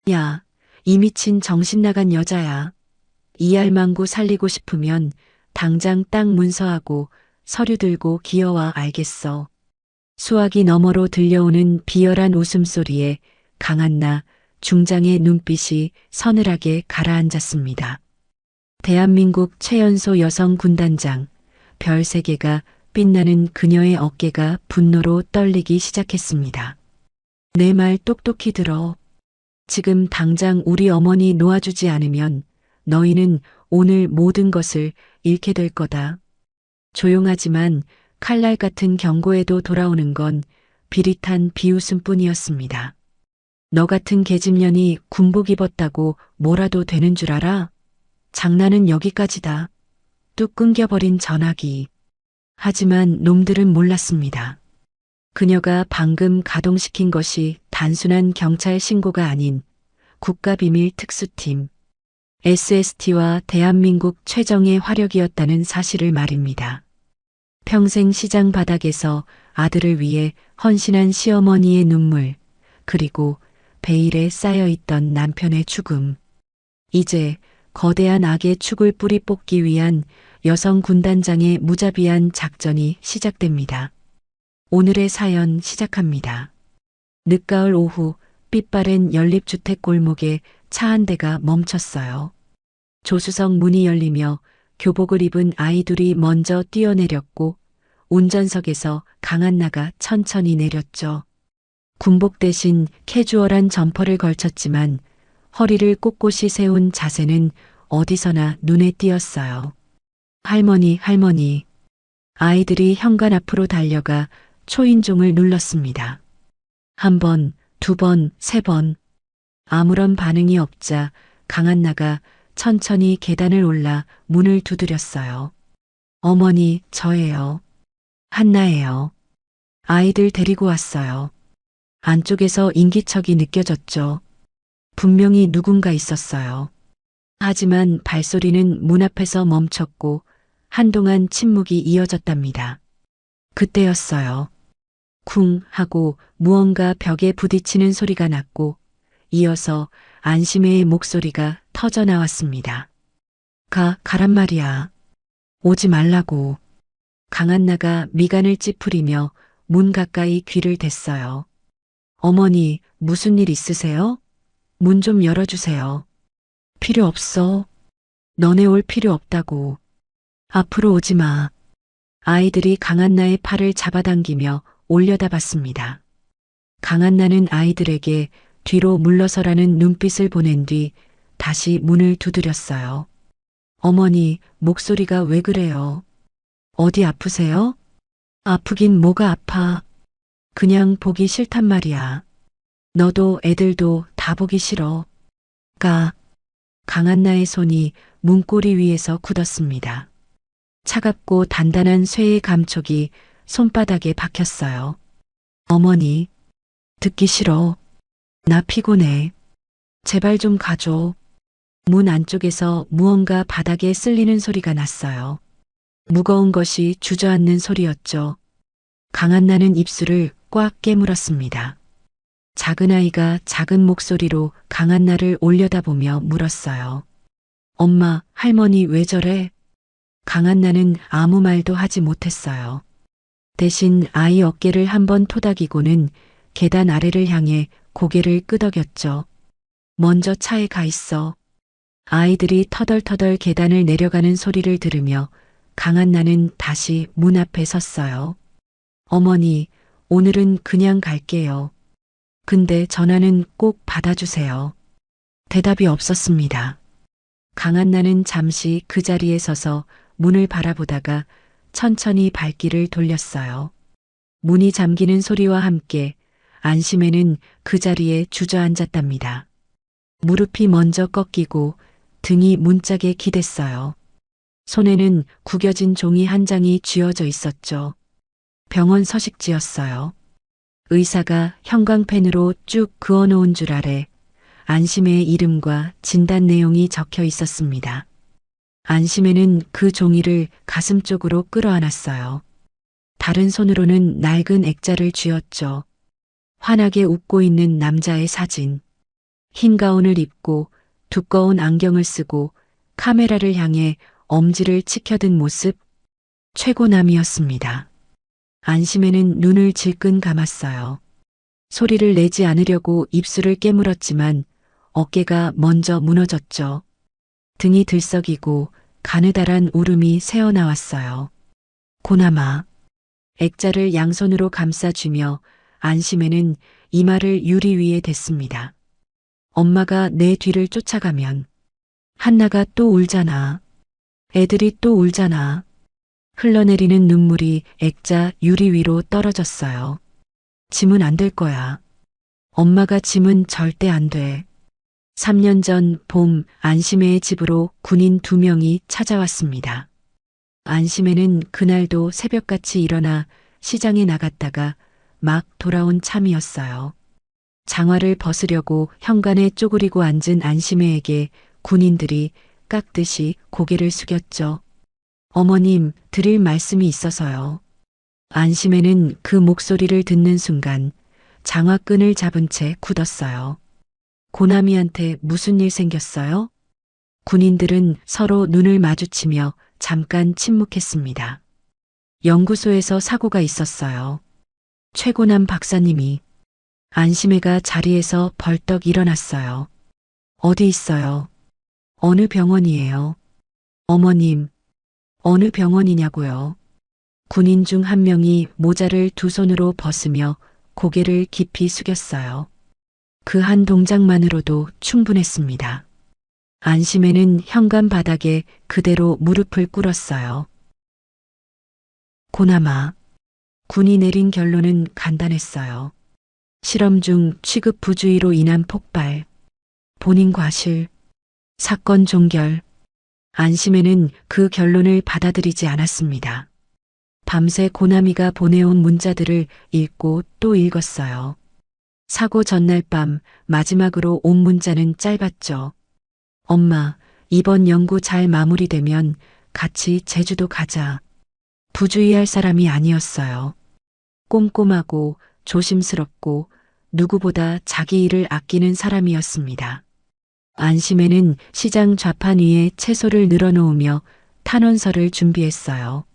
야, 이 미친 정신 나간 여자야. 이 알망구 살리고 싶으면 당장 땅 문서하고 서류 들고 기어와 알겠어. 수화기 너머로 들려오는 비열한 웃음소리에 강한나 중장의 눈빛이 서늘하게 가라앉았습니다. 대한민국 최연소 여성 군단장, 별 3개가 빛나는 그녀의 어깨가 분노로 떨리기 시작했습니다. 내 말 똑똑히 들어. 지금 당장 우리 어머니 놓아주지 않으면 너희는 오늘 모든 것을 잃게 될 거다. 조용하지만 칼날 같은 경고에도 돌아오는 건 비릿한 비웃음뿐이었습니다. 너 같은 계집년이 군복 입었다고 뭐라도 되는 줄 알아? 장난은 여기까지다. 뚝 끊겨버린 전화기. 하지만 놈들은 몰랐습니다. 그녀가 방금 가동시킨 것이 단순한 경찰 신고가 아닌 국가비밀 특수팀 SST와 대한민국 최정의 화력이었다는 사실을 말입니다. 평생 시장 바닥에서 아들을 위해 헌신한 시어머니의 눈물, 그리고 베일에 쌓여있던 남편의 죽음. 이제 거대한 악의 축을 뿌리 뽑기 위한 여성 군단장의 무자비한 작전이 시작됩니다. 오늘의 사연 시작합니다. 늦가을 오후 빛바랜 연립주택 골목에 차 한 대가 멈췄어요. 조수석 문이 열리며 교복을 입은 아이들이 먼저 뛰어내렸고 운전석에서 강한나가 천천히 내렸죠. 군복 대신 캐주얼한 점퍼를 걸쳤지만 허리를 꼿꼿이 세운 자세는 어디서나 눈에 띄었어요. 할머니, 할머니. 아이들이 현관 앞으로 달려가 초인종을 눌렀습니다. 1번, 2번, 3번. 아무런 반응이 없자 강한나가 천천히 계단을 올라 문을 두드렸어요. 어머니, 저예요. 한나예요. 아이들 데리고 왔어요. 안쪽에서 인기척이 느껴졌죠. 분명히 누군가 있었어요. 하지만 발소리는 문 앞에서 멈췄고 한동안 침묵이 이어졌답니다. 그때였어요. 쿵 하고 무언가 벽에 부딪히는 소리가 났고 이어서 안심혜의 목소리가 터져 나왔습니다. 가란 말이야. 오지 말라고. 강한나가 미간을 찌푸리며 문 가까이 귀를 댔어요. 어머니, 무슨 일 있으세요? 문 좀 열어주세요. 필요 없어. 너네 올 필요 없다고. 앞으로 오지 마. 아이들이 강한나의 팔을 잡아당기며 올려다봤습니다. 강한나는 아이들에게 뒤로 물러서라는 눈빛을 보낸 뒤 다시 문을 두드렸어요. 어머니, 목소리가 왜 그래요? 어디 아프세요? 아프긴 뭐가 아파. 그냥 보기 싫단 말이야. 너도 애들도 다 보기 싫어. 강한나의 손이 문고리 위에서 굳었습니다. 차갑고 단단한 쇠의 감촉이 손바닥에 박혔어요. 어머니, 듣기 싫어. 나 피곤해. 제발 좀 가줘. 문 안쪽에서 무언가 바닥에 쓸리는 소리가 났어요. 무거운 것이 주저앉는 소리였죠. 강한나는 입술을 꽉 깨물었습니다. 작은 아이가 작은 목소리로 강한나를 올려다보며 물었어요. 엄마, 할머니 왜 저래? 강한나는 아무 말도 하지 못했어요. 대신 아이 어깨를 한번 토닥이고는 계단 아래를 향해 고개를 끄덕였죠. 먼저 차에 가 있어. 아이들이 터덜터덜 계단을 내려가는 소리를 들으며 강한나는 다시 문 앞에 섰어요. 어머니, 오늘은 그냥 갈게요. 근데 전화는 꼭 받아주세요. 대답이 없었습니다. 강한나는 잠시 그 자리에 서서 문을 바라보다가 천천히 발길을 돌렸어요. 문이 잠기는 소리와 함께 안심혜는 그 자리에 주저앉았답니다. 무릎이 먼저 꺾이고 등이 문짝에 기댔어요. 손에는 구겨진 종이 한 장이 쥐어져 있었죠. 병원 서식지였어요. 의사가 형광펜으로 쭉 그어놓은 줄 아래 안심혜의 이름과 진단 내용이 적혀 있었습니다. 안심혜는 그 종이를 가슴 쪽으로 끌어안았어요. 다른 손으로는 낡은 액자를 쥐었죠. 환하게 웃고 있는 남자의 사진. 흰 가운을 입고 두꺼운 안경을 쓰고 카메라를 향해 엄지를 치켜든 모습, 최고남이었습니다. 안심에는 눈을 질끈 감았어요. 소리를 내지 않으려고 입술을 깨물었지만 어깨가 먼저 무너졌죠. 등이 들썩이고 가느다란 울음이 새어나왔어요. 고남아. 액자를 양손으로 감싸쥐며 안심에는 이마를 유리 위에 댔습니다. 엄마가 내 뒤를 쫓아가면 한나가 또 울잖아. 애들이 또 울잖아. 흘러내리는 눈물이 액자 유리 위로 떨어졌어요. 짐은 안 될 거야. 엄마가 짐은 절대 안 돼. 3년 전 봄 안심혜의 집으로 군인 2명이 찾아왔습니다. 안심혜는 그날도 새벽같이 일어나 시장에 나갔다가 막 돌아온 참이었어요. 장화를 벗으려고 현관에 쪼그리고 앉은 안심혜에게 군인들이 깍듯이 고개를 숙였죠. 어머님, 드릴 말씀이 있어서요. 안심혜는 그 목소리를 듣는 순간 장화끈을 잡은 채 굳었어요. 고남이한테 무슨 일 생겼어요? 군인들은 서로 눈을 마주치며 잠깐 침묵했습니다. 연구소에서 사고가 있었어요. 최고남 박사님이. 안심혜가 자리에서 벌떡 일어났어요. 어디 있어요? 어느 병원이에요? 어머님, 어느 병원이냐고요? 군인 중 한 명이 모자를 두 손으로 벗으며 고개를 깊이 숙였어요. 그 한 동작만으로도 충분했습니다. 안심혜는 현관 바닥에 그대로 무릎을 꿇었어요. 고남아. 군이 내린 결론은 간단했어요. 실험 중 취급 부주의로 인한 폭발, 본인 과실, 사건 종결. 안심혜는 그 결론을 받아들이지 않았습니다. 밤새 고남이가 보내온 문자들을 읽고 또 읽었어요. 사고 전날 밤 마지막으로 온 문자는 짧았죠. 엄마, 이번 연구 잘 마무리되면 같이 제주도 가자. 부주의할 사람이 아니었어요. 꼼꼼하고 조심스럽고 누구보다 자기 일을 아끼는 사람이었습니다. 안심혜는 시장 좌판 위에 채소를 늘어놓으며 탄원서를 준비했어요.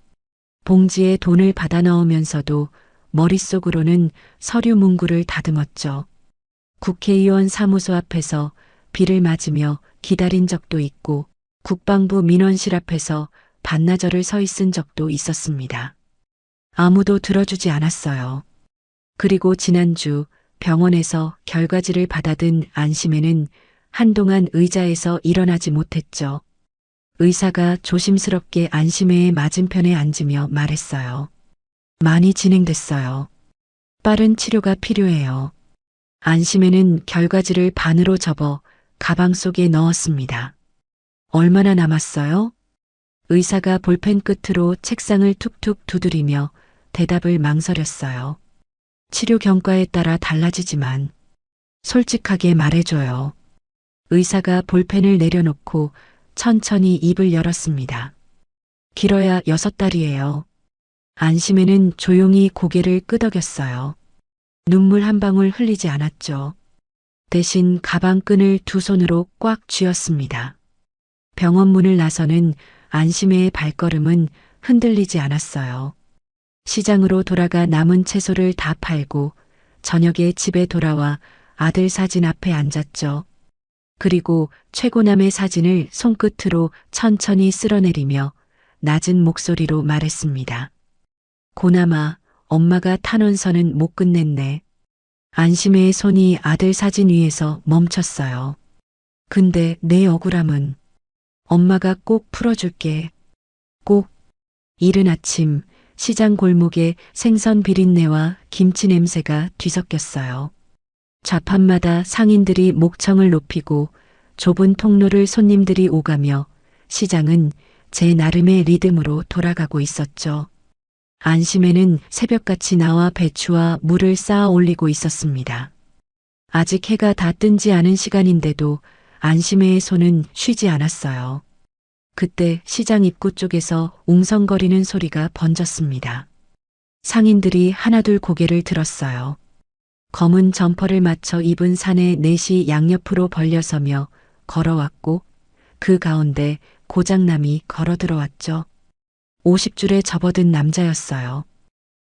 봉지에 돈을 받아 넣으면서도 머릿속으로는 서류 문구를 다듬었죠. 국회의원 사무소 앞에서 비를 맞으며 기다린 적도 있고 국방부 민원실 앞에서 반나절을 서 있은 적도 있었습니다. 아무도 들어주지 않았어요. 그리고 지난주 병원에서 결과지를 받아든 안심혜는 한동안 의자에서 일어나지 못했죠. 의사가 조심스럽게 안심혜의 맞은편에 앉으며 말했어요. 많이 진행됐어요. 빠른 치료가 필요해요. 안심혜는 결과지를 반으로 접어 가방 속에 넣었습니다. 얼마나 남았어요? 의사가 볼펜 끝으로 책상을 툭툭 두드리며 대답을 망설였어요. 치료 경과에 따라 달라지지만 솔직하게 말해줘요. 의사가 볼펜을 내려놓고 천천히 입을 열었습니다. 길어야 6달이에요. 안심혜는 조용히 고개를 끄덕였어요. 눈물 한 방울 흘리지 않았죠. 대신 가방끈을 두 손으로 꽉 쥐었습니다. 병원 문을 나서는 안심혜의 발걸음은 흔들리지 않았어요. 시장으로 돌아가 남은 채소를 다 팔고 저녁에 집에 돌아와 아들 사진 앞에 앉았죠. 그리고 최고남의 사진을 손끝으로 천천히 쓸어내리며 낮은 목소리로 말했습니다. 고남아, 엄마가 탄원서는 못 끝냈네. 안심혜의 손이 아들 사진 위에서 멈췄어요. 근데 내 억울함은 엄마가 꼭 풀어줄게. 꼭. 이른 아침 시장 골목에 생선 비린내와 김치 냄새가 뒤섞였어요. 좌판마다 상인들이 목청을 높이고 좁은 통로를 손님들이 오가며 시장은 제 나름의 리듬으로 돌아가고 있었죠. 안심혜는 새벽같이 나와 배추와 물을 쌓아 올리고 있었습니다. 아직 해가 다 뜬지 않은 시간인데도 안심혜의 손은 쉬지 않았어요. 그때 시장 입구 쪽에서 웅성거리는 소리가 번졌습니다. 상인들이 하나둘 고개를 들었어요. 검은 점퍼를 맞춰 입은 사내 넷이 양옆으로 벌려서며 걸어왔고 그 가운데 고장남이 걸어 들어왔죠. 50줄에 접어든 남자였어요.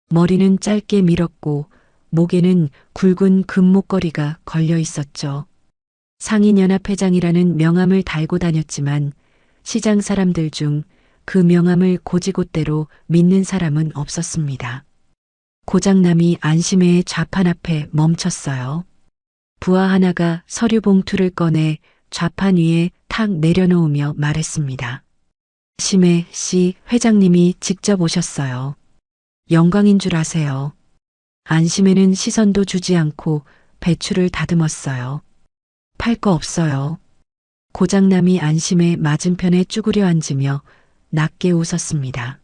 머리는 짧게 밀었고 목에는 굵은 금목걸이가 걸려 있었죠. 상인연합회장이라는 명함을 달고 다녔지만 시장 사람들 중 그 명함을 고지곳대로 믿는 사람은 없었습니다. 고장남이 안심회의 좌판 앞에 멈췄어요. 부하 하나가 서류 봉투를 꺼내 좌판 위에 탁 내려놓으며 말했습니다. 심혜 씨 회장님이 직접 오셨어요. 영광인 줄 아세요. 안심회는 시선도 주지 않고 배추를 다듬었어요. 팔 거 없어요. 고장남이 안심회 맞은편에 쭈그려 앉으며 낮게 웃었습니다.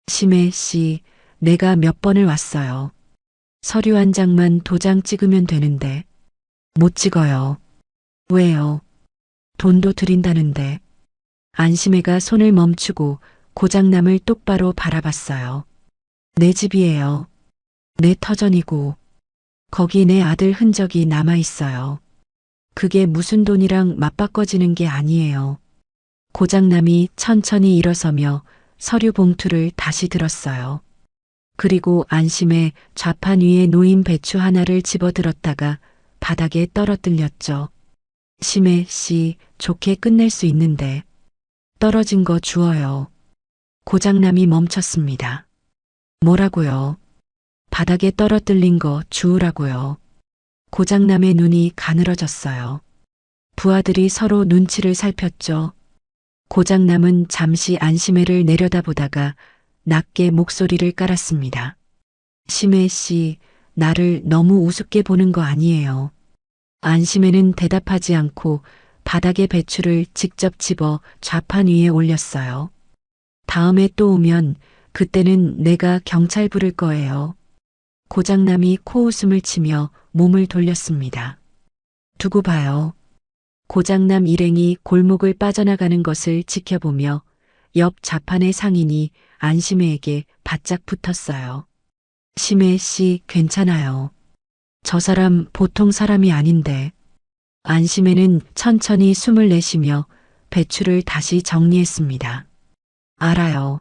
심혜 씨, 내가 몇 번을 왔어요. 서류 한 장만 도장 찍으면 되는데. 못 찍어요. 왜요? 돈도 드린다는데. 안심회가 손을 멈추고 고장남을 똑바로 바라봤어요. 내 집이에요. 내 터전이고 거기 내 아들 흔적이 남아 있어요. 그게 무슨 돈이랑 맞바꿔지는 게 아니에요. 고장남이 천천히 일어서며 서류 봉투를 다시 들었어요. 그리고 안심해 좌판 위에 놓인 배추 하나를 집어들었다가 바닥에 떨어뜨렸죠. 심혜 씨, 좋게 끝낼 수 있는데. 떨어진 거 주어요. 고장남이 멈췄습니다. 뭐라고요? 바닥에 떨어뜨린 거 주우라고요. 고장남의 눈이 가늘어졌어요. 부하들이 서로 눈치를 살폈죠. 고장남은 잠시 안심회를 내려다보다가 낮게 목소리를 깔았습니다. 심혜 씨, 나를 너무 우습게 보는 거 아니에요. 안심회는 대답하지 않고 바닥에 배추를 직접 집어 좌판 위에 올렸어요. 다음에 또 오면 그때는 내가 경찰 부를 거예요. 고장남이 코웃음을 치며 몸을 돌렸습니다. 두고 봐요. 고장남 일행이 골목을 빠져나가는 것을 지켜보며 옆 좌판의 상인이 안심혜에게 바짝 붙었어요. 심혜 씨, 괜찮아요. 저 사람 보통 사람이 아닌데. 안심혜는 천천히 숨을 내쉬며 배추를 다시 정리했습니다. 알아요.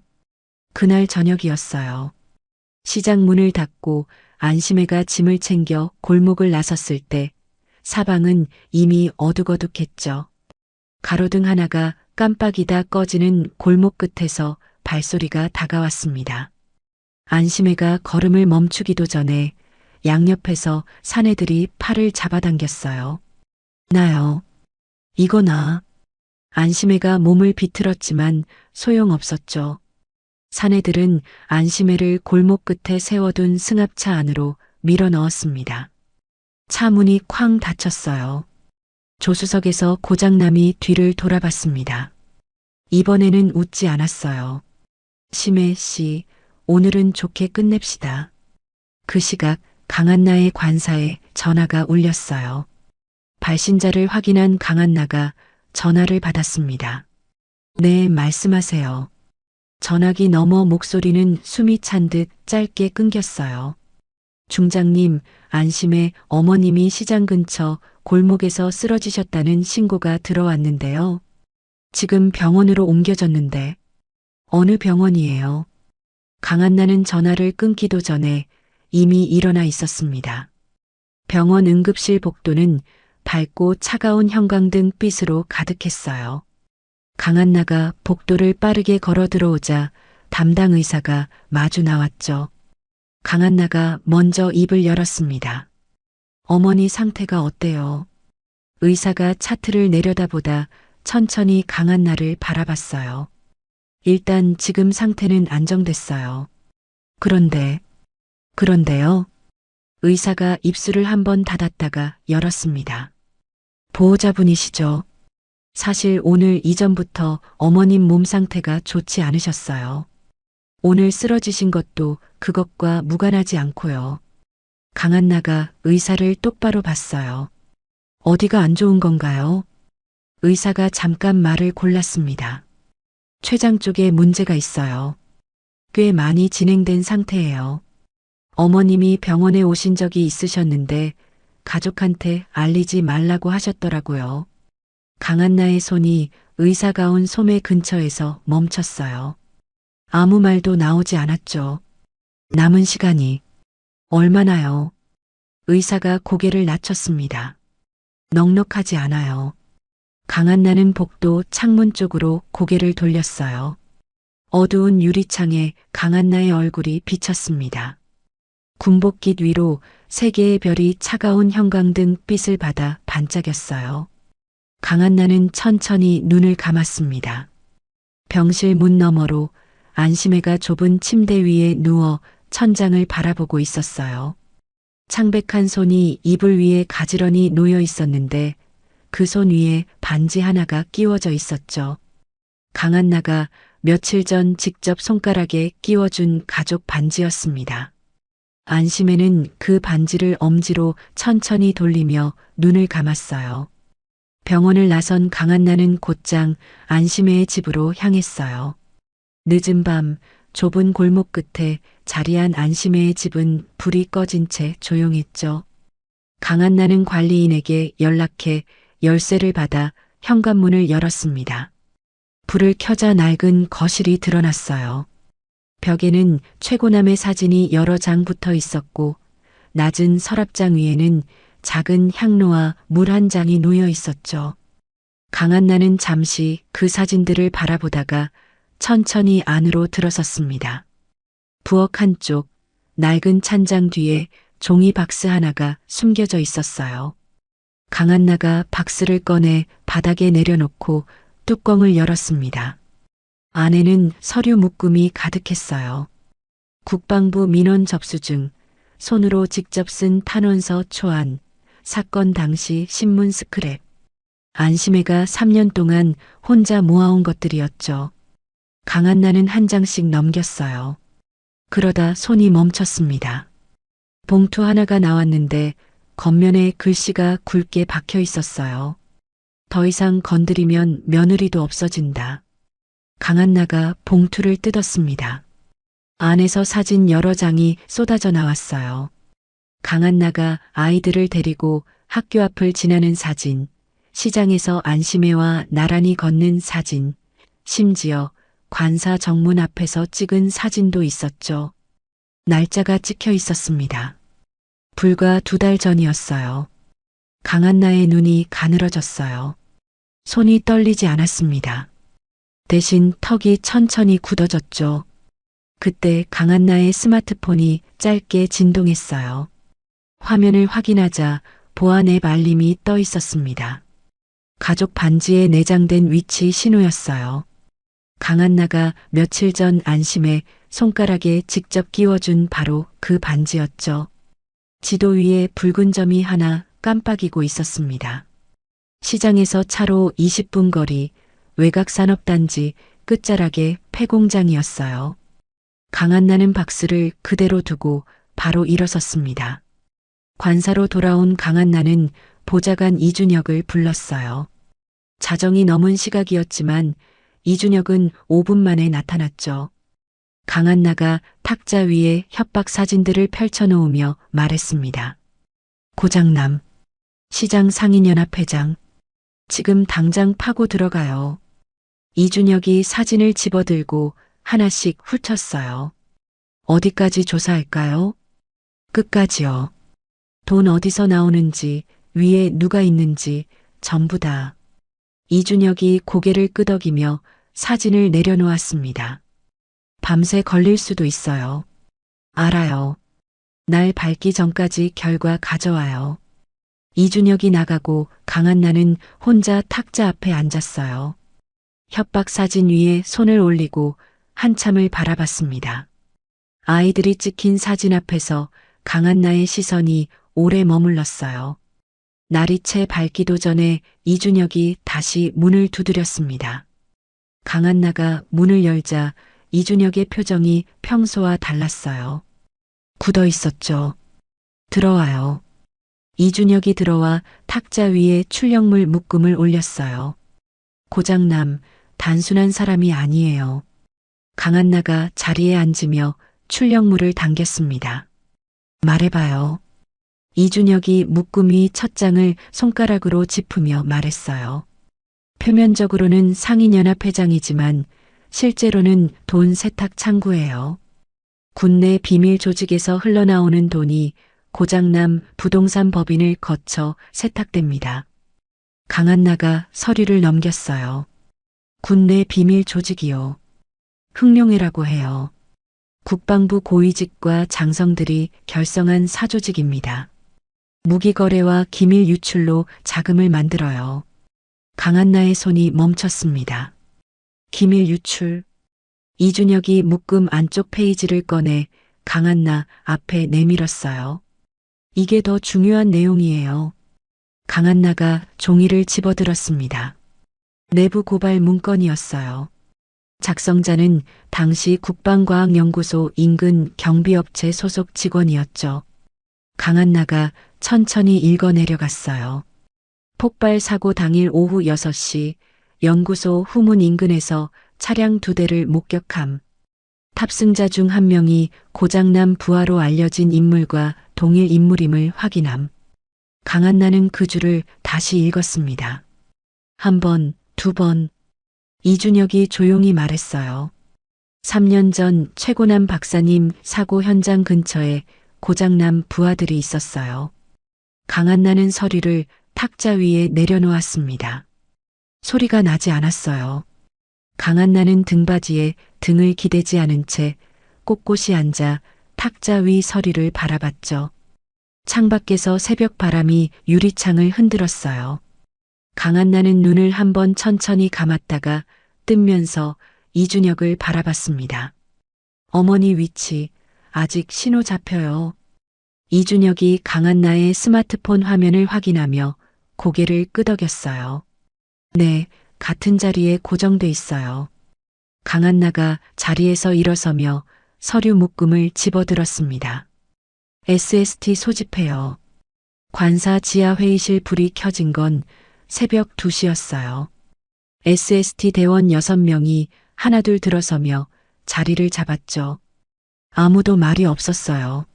그날 저녁이었어요. 시장 문을 닫고 안심혜가 짐을 챙겨 골목을 나섰을 때 사방은 이미 어둑어둑했죠. 가로등 하나가 깜빡이다 꺼지는 골목 끝에서 발소리가 다가왔습니다. 안심혜가 걸음을 멈추기도 전에 양옆에서 사내들이 팔을 잡아당겼어요. 나요. 이거 나. 안심혜가 몸을 비틀었지만 소용없었죠. 사내들은 안심혜를 골목 끝에 세워둔 승합차 안으로 밀어 넣었습니다. 차 문이 쾅 닫혔어요. 조수석에서 고장남이 뒤를 돌아봤습니다. 이번에는 웃지 않았어요. 심혜 씨, 오늘은 좋게 끝냅시다. 그 시각 강한나의 관사에 전화가 울렸어요. 발신자를 확인한 강한나가 전화를 받았습니다. 네, 말씀하세요. 전화기 너머 목소리는 숨이 찬 듯 짧게 끊겼어요. 중장님, 안심해 어머님이 시장 근처 골목에서 쓰러지셨다는 신고가 들어왔는데요. 지금 병원으로 옮겨졌는데 어느 병원이에요? 강한나는 전화를 끊기도 전에 이미 일어나 있었습니다. 병원 응급실 복도는 밝고 차가운 형광등 빛으로 가득했어요. 강한나가 복도를 빠르게 걸어 들어오자 담당 의사가 마주 나왔죠. 강한나가 먼저 입을 열었습니다. 어머니 상태가 어때요? 의사가 차트를 내려다보다 천천히 강한나를 바라봤어요. 일단 지금 상태는 안정됐어요. 그런데요? 의사가 입술을 한번 닫았다가 열었습니다. 보호자분이시죠? 사실 오늘 이전부터 어머님 몸 상태가 좋지 않으셨어요. 오늘 쓰러지신 것도 그것과 무관하지 않고요. 강한나가 의사를 똑바로 봤어요. 어디가 안 좋은 건가요? 의사가 잠깐 말을 골랐습니다. 췌장 쪽에 문제가 있어요. 꽤 많이 진행된 상태예요. 어머님이 병원에 오신 적이 있으셨는데 가족한테 알리지 말라고 하셨더라고요. 강한나의 손이 의사가 온 소매 근처에서 멈췄어요. 아무 말도 나오지 않았죠. 남은 시간이 얼마나요? 의사가 고개를 낮췄습니다. 넉넉하지 않아요. 강한나는 복도 창문 쪽으로 고개를 돌렸어요. 어두운 유리창에 강한나의 얼굴이 비쳤습니다. 군복깃 위로 세 개의 별이 차가운 형광등 빛을 받아 반짝였어요. 강한나는 천천히 눈을 감았습니다. 병실 문 너머로 안심애가 좁은 침대 위에 누워 천장을 바라보고 있었어요. 창백한 손이 이불 위에 가지런히 놓여 있었는데 그 손 위에 반지 하나가 끼워져 있었죠. 강한나가 며칠 전 직접 손가락에 끼워준 가족 반지였습니다. 안심애는 그 반지를 엄지로 천천히 돌리며 눈을 감았어요. 병원을 나선 강한나는 곧장 안심애의 집으로 향했어요. 늦은 밤 좁은 골목 끝에 자리한 안심애의 집은 불이 꺼진 채 조용했죠. 강한나는 관리인에게 연락해 열쇠를 받아 현관문을 열었습니다. 불을 켜자 낡은 거실이 드러났어요. 벽에는 최고남의 사진이 여러 장 붙어 있었고 낮은 서랍장 위에는 작은 향로와 물 한 잔이 놓여 있었죠. 강한나는 잠시 그 사진들을 바라보다가 천천히 안으로 들어섰습니다. 부엌 한쪽 낡은 찬장 뒤에 종이 박스 하나가 숨겨져 있었어요. 강한나가 박스를 꺼내 바닥에 내려놓고 뚜껑을 열었습니다. 안에는 서류 묶음이 가득했어요. 국방부 민원 접수증, 손으로 직접 쓴 탄원서 초안, 사건 당시 신문 스크랩. 안심애가 3년 동안 혼자 모아온 것들이었죠. 강한나는 한 장씩 넘겼어요. 그러다 손이 멈췄습니다. 봉투 하나가 나왔는데 겉면에 글씨가 굵게 박혀 있었어요. 더 이상 건드리면 며느리도 없어진다. 강한나가 봉투를 뜯었습니다. 안에서 사진 여러 장이 쏟아져 나왔어요. 강한나가 아이들을 데리고 학교 앞을 지나는 사진, 시장에서 안심애와 나란히 걷는 사진, 심지어 관사 정문 앞에서 찍은 사진도 있었죠. 날짜가 찍혀 있었습니다. 불과 2달 전이었어요. 강한나의 눈이 가늘어졌어요. 손이 떨리지 않았습니다. 대신 턱이 천천히 굳어졌죠. 그때 강한나의 스마트폰이 짧게 진동했어요. 화면을 확인하자 보안 앱 알림이 떠 있었습니다. 가족 반지에 내장된 위치 신호였어요. 강한나가 며칠 전 안심에 손가락에 직접 끼워준 바로 그 반지였죠. 지도 위에 붉은 점이 하나 깜빡이고 있었습니다. 시장에서 차로 20분 거리 외곽산업단지 끝자락의 폐공장이었어요. 강한나는 박스를 그대로 두고 바로 일어섰습니다. 관사로 돌아온 강한나는 보좌관 이준혁을 불렀어요. 자정이 넘은 시각이었지만 이준혁은 5분 만에 나타났죠. 강한나가 탁자 위에 협박 사진들을 펼쳐놓으며 말했습니다. 고장남, 시장 상인연합회장, 지금 당장 파고 들어가요. 이준혁이 사진을 집어들고 하나씩 훑었어요. 어디까지 조사할까요? 끝까지요. 돈 어디서 나오는지, 위에 누가 있는지 전부 다. 이준혁이 고개를 끄덕이며 사진을 내려놓았습니다. 밤새 걸릴 수도 있어요. 알아요. 날 밝기 전까지 결과 가져와요. 이준혁이 나가고 강한나는 혼자 탁자 앞에 앉았어요. 협박 사진 위에 손을 올리고 한참을 바라봤습니다. 아이들이 찍힌 사진 앞에서 강한나의 시선이 오래 머물렀어요. 날이 채 밝기도 전에 이준혁이 다시 문을 두드렸습니다. 강한나가 문을 열자 이준혁의 표정이 평소와 달랐어요. 굳어 있었죠. 들어와요. 이준혁이 들어와 탁자 위에 출력물 묶음을 올렸어요. 고장남, 단순한 사람이 아니에요. 강한나가 자리에 앉으며 출력물을 당겼습니다. 말해봐요. 이준혁이 묶음 위 첫 장을 손가락으로 짚으며 말했어요. 표면적으로는 상인연합회장이지만 실제로는 돈 세탁 창구예요. 국내 비밀 조직에서 흘러나오는 돈이 고장남 부동산 법인을 거쳐 세탁됩니다. 강한나가 서류를 넘겼어요. 국내 비밀 조직이요. 흑룡회라고 해요. 국방부 고위직과 장성들이 결성한 사조직입니다. 무기거래와 기밀 유출로 자금을 만들어요. 강한나의 손이 멈췄습니다. 기밀 유출. 이준혁이 묶음 안쪽 페이지를 꺼내 강한나 앞에 내밀었어요. 이게 더 중요한 내용이에요. 강한나가 종이를 집어들었습니다. 내부 고발 문건이었어요. 작성자는 당시 국방과학연구소 인근 경비업체 소속 직원이었죠. 강한나가 천천히 읽어내려갔어요. 폭발 사고 당일 오후 6시 연구소 후문 인근에서 차량 2대를 목격함. 탑승자 중 한 명이 고장남 부하로 알려진 인물과 동일 인물임을 확인함. 강한나는 그 줄을 다시 읽었습니다. 1번, 2번. 이준혁이 조용히 말했어요. 3년 전 최고남 박사님 사고 현장 근처에 고장남 부하들이 있었어요. 강한나는 서류를 탁자 위에 내려놓았습니다. 소리가 나지 않았어요. 강한나는 등받이에 등을 기대지 않은 채 꼿꼿이 앉아 탁자 위 서리를 바라봤죠. 창밖에서 새벽 바람이 유리창을 흔들었어요. 강한나는 눈을 한번 천천히 감았다가 뜨면서 이준혁을 바라봤습니다. 어머니 위치, 아직 신호 잡혀요. 이준혁이 강한나의 스마트폰 화면을 확인하며 고개를 끄덕였어요. 네, 같은 자리에 고정돼 있어요. 강한나가 자리에서 일어서며 서류 묶음을 집어들었습니다. SST 소집해요. 관사 지하 회의실 불이 켜진 건 새벽 2시였어요. SST 대원 6명이 하나둘 들어서며 자리를 잡았죠. 아무도 말이 없었어요.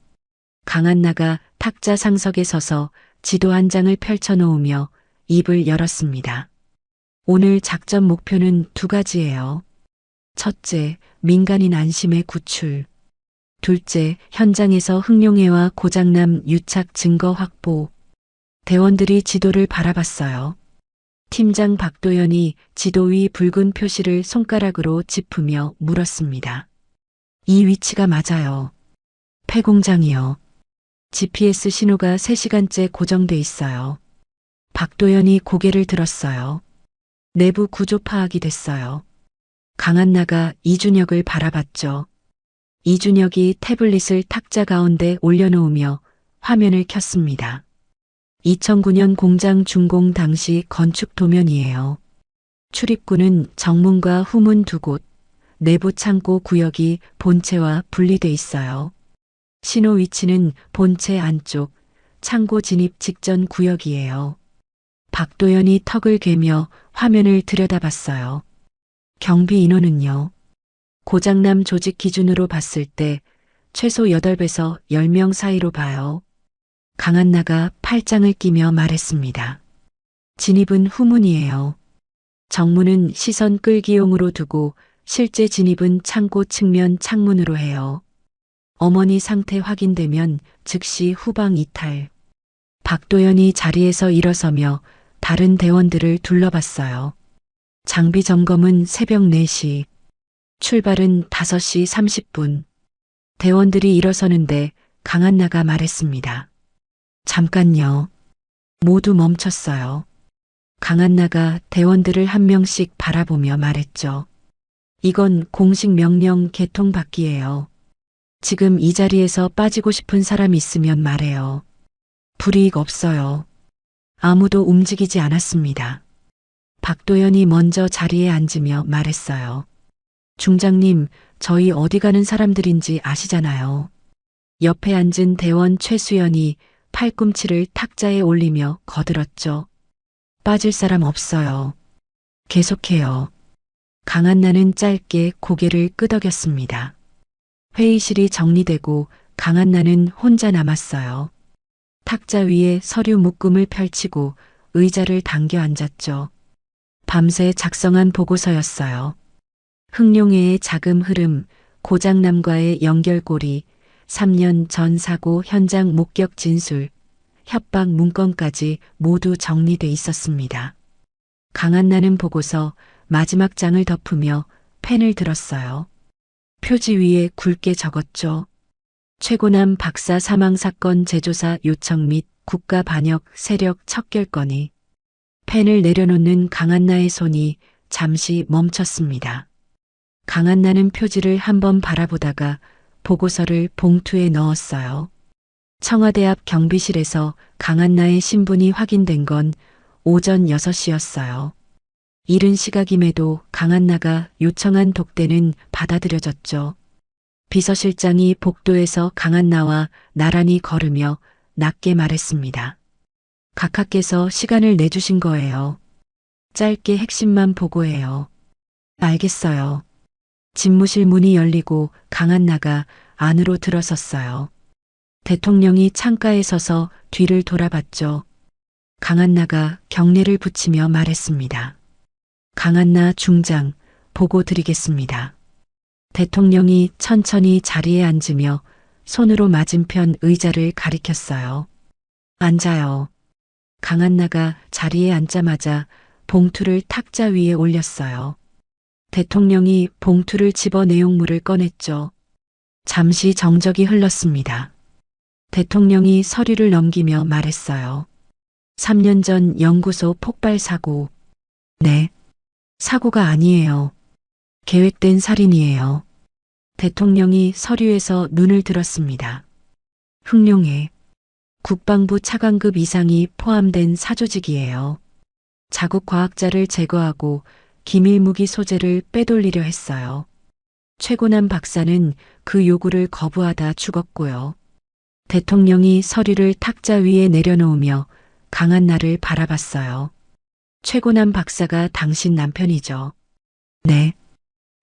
강한나가 탁자 상석에 서서 지도 한 장을 펼쳐놓으며 입을 열었습니다. 오늘 작전 목표는 2가지예요. 첫째, 민간인 안심의 구출. 둘째, 현장에서 흑룡회와 고장남 유착 증거 확보. 대원들이 지도를 바라봤어요. 팀장 박도연이 지도 위 붉은 표시를 손가락으로 짚으며 물었습니다. 이 위치가 맞아요. 폐공장이요. GPS 신호가 3시간째 고정돼 있어요. 박도연이 고개를 들었어요. 내부 구조 파악이 됐어요. 강한나가 이준혁을 바라봤죠. 이준혁이 태블릿을 탁자 가운데 올려놓으며 화면을 켰습니다. 2009년 공장 준공 당시 건축 도면이에요. 출입구는 정문과 후문 2곳, 내부 창고 구역이 본체와 분리돼 있어요. 신호 위치는 본체 안쪽, 창고 진입 직전 구역이에요. 박도연이 턱을 괴며 화면을 들여다봤어요. 경비 인원은요. 고장남 조직 기준으로 봤을 때 최소 8배에서 10명 사이로 봐요. 강한나가 팔짱을 끼며 말했습니다. 진입은 후문이에요. 정문은 시선 끌기용으로 두고 실제 진입은 창고 측면 창문으로 해요. 어머니 상태 확인되면 즉시 후방 이탈. 박도연이 자리에서 일어서며 다른 대원들을 둘러봤어요. 장비 점검은 새벽 4시. 출발은 5시 30분. 대원들이 일어서는데 강한나가 말했습니다. 잠깐요. 모두 멈췄어요. 강한나가 대원들을 한 명씩 바라보며 말했죠. 이건 공식 명령 개통받기예요. 지금 이 자리에서 빠지고 싶은 사람 있으면 말해요. 불이익 없어요. 아무도 움직이지 않았습니다. 박도연이 먼저 자리에 앉으며 말했어요. 중장님, 저희 어디 가는 사람들인지 아시잖아요. 옆에 앉은 대원 최수연이 팔꿈치를 탁자에 올리며 거들었죠. 빠질 사람 없어요. 계속해요. 강한나는 짧게 고개를 끄덕였습니다. 회의실이 정리되고 강한나는 혼자 남았어요. 탁자 위에 서류 묶음을 펼치고 의자를 당겨 앉았죠. 밤새 작성한 보고서였어요. 흑룡회의 자금 흐름, 고장남과의 연결고리, 3년 전 사고 현장 목격 진술, 협박 문건까지 모두 정리돼 있었습니다. 강한나는 보고서 마지막 장을 덮으며 펜을 들었어요. 표지 위에 굵게 적었죠. 최고남 박사 사망 사건 재조사 요청 및 국가 반역 세력 척결 건의. 펜을 내려놓는 강한나의 손이 잠시 멈췄습니다. 강한나는 표지를 한번 바라보다가 보고서를 봉투에 넣었어요. 청와대 앞 경비실에서 강한나의 신분이 확인된 건 오전 6시였어요. 이른 시각임에도 강한나가 요청한 독대는 받아들여졌죠. 비서실장이 복도에서 강한나와 나란히 걸으며 낮게 말했습니다. 각하께서 시간을 내주신 거예요. 짧게 핵심만 보고해요. 알겠어요. 집무실 문이 열리고 강한나가 안으로 들어섰어요. 대통령이 창가에 서서 뒤를 돌아봤죠. 강한나가 경례를 붙이며 말했습니다. 강한나 중장, 보고 드리겠습니다. 대통령이 천천히 자리에 앉으며 손으로 맞은편 의자를 가리켰어요. 앉아요. 강한나가 자리에 앉자마자 봉투를 탁자 위에 올렸어요. 대통령이 봉투를 집어 내용물을 꺼냈죠. 잠시 정적이 흘렀습니다. 대통령이 서류를 넘기며 말했어요. 3년 전 연구소 폭발 사고. 네. 사고가 아니에요. 계획된 살인이에요. 대통령이 서류에서 눈을 들었습니다. 흑룡회. 국방부 차관급 이상이 포함된 사조직이에요. 자국 과학자를 제거하고 기밀 무기 소재를 빼돌리려 했어요. 최고남 박사는 그 요구를 거부하다 죽었고요. 대통령이 서류를 탁자 위에 내려놓으며 강한나를 바라봤어요. 최고남 박사가 당신 남편이죠. 네.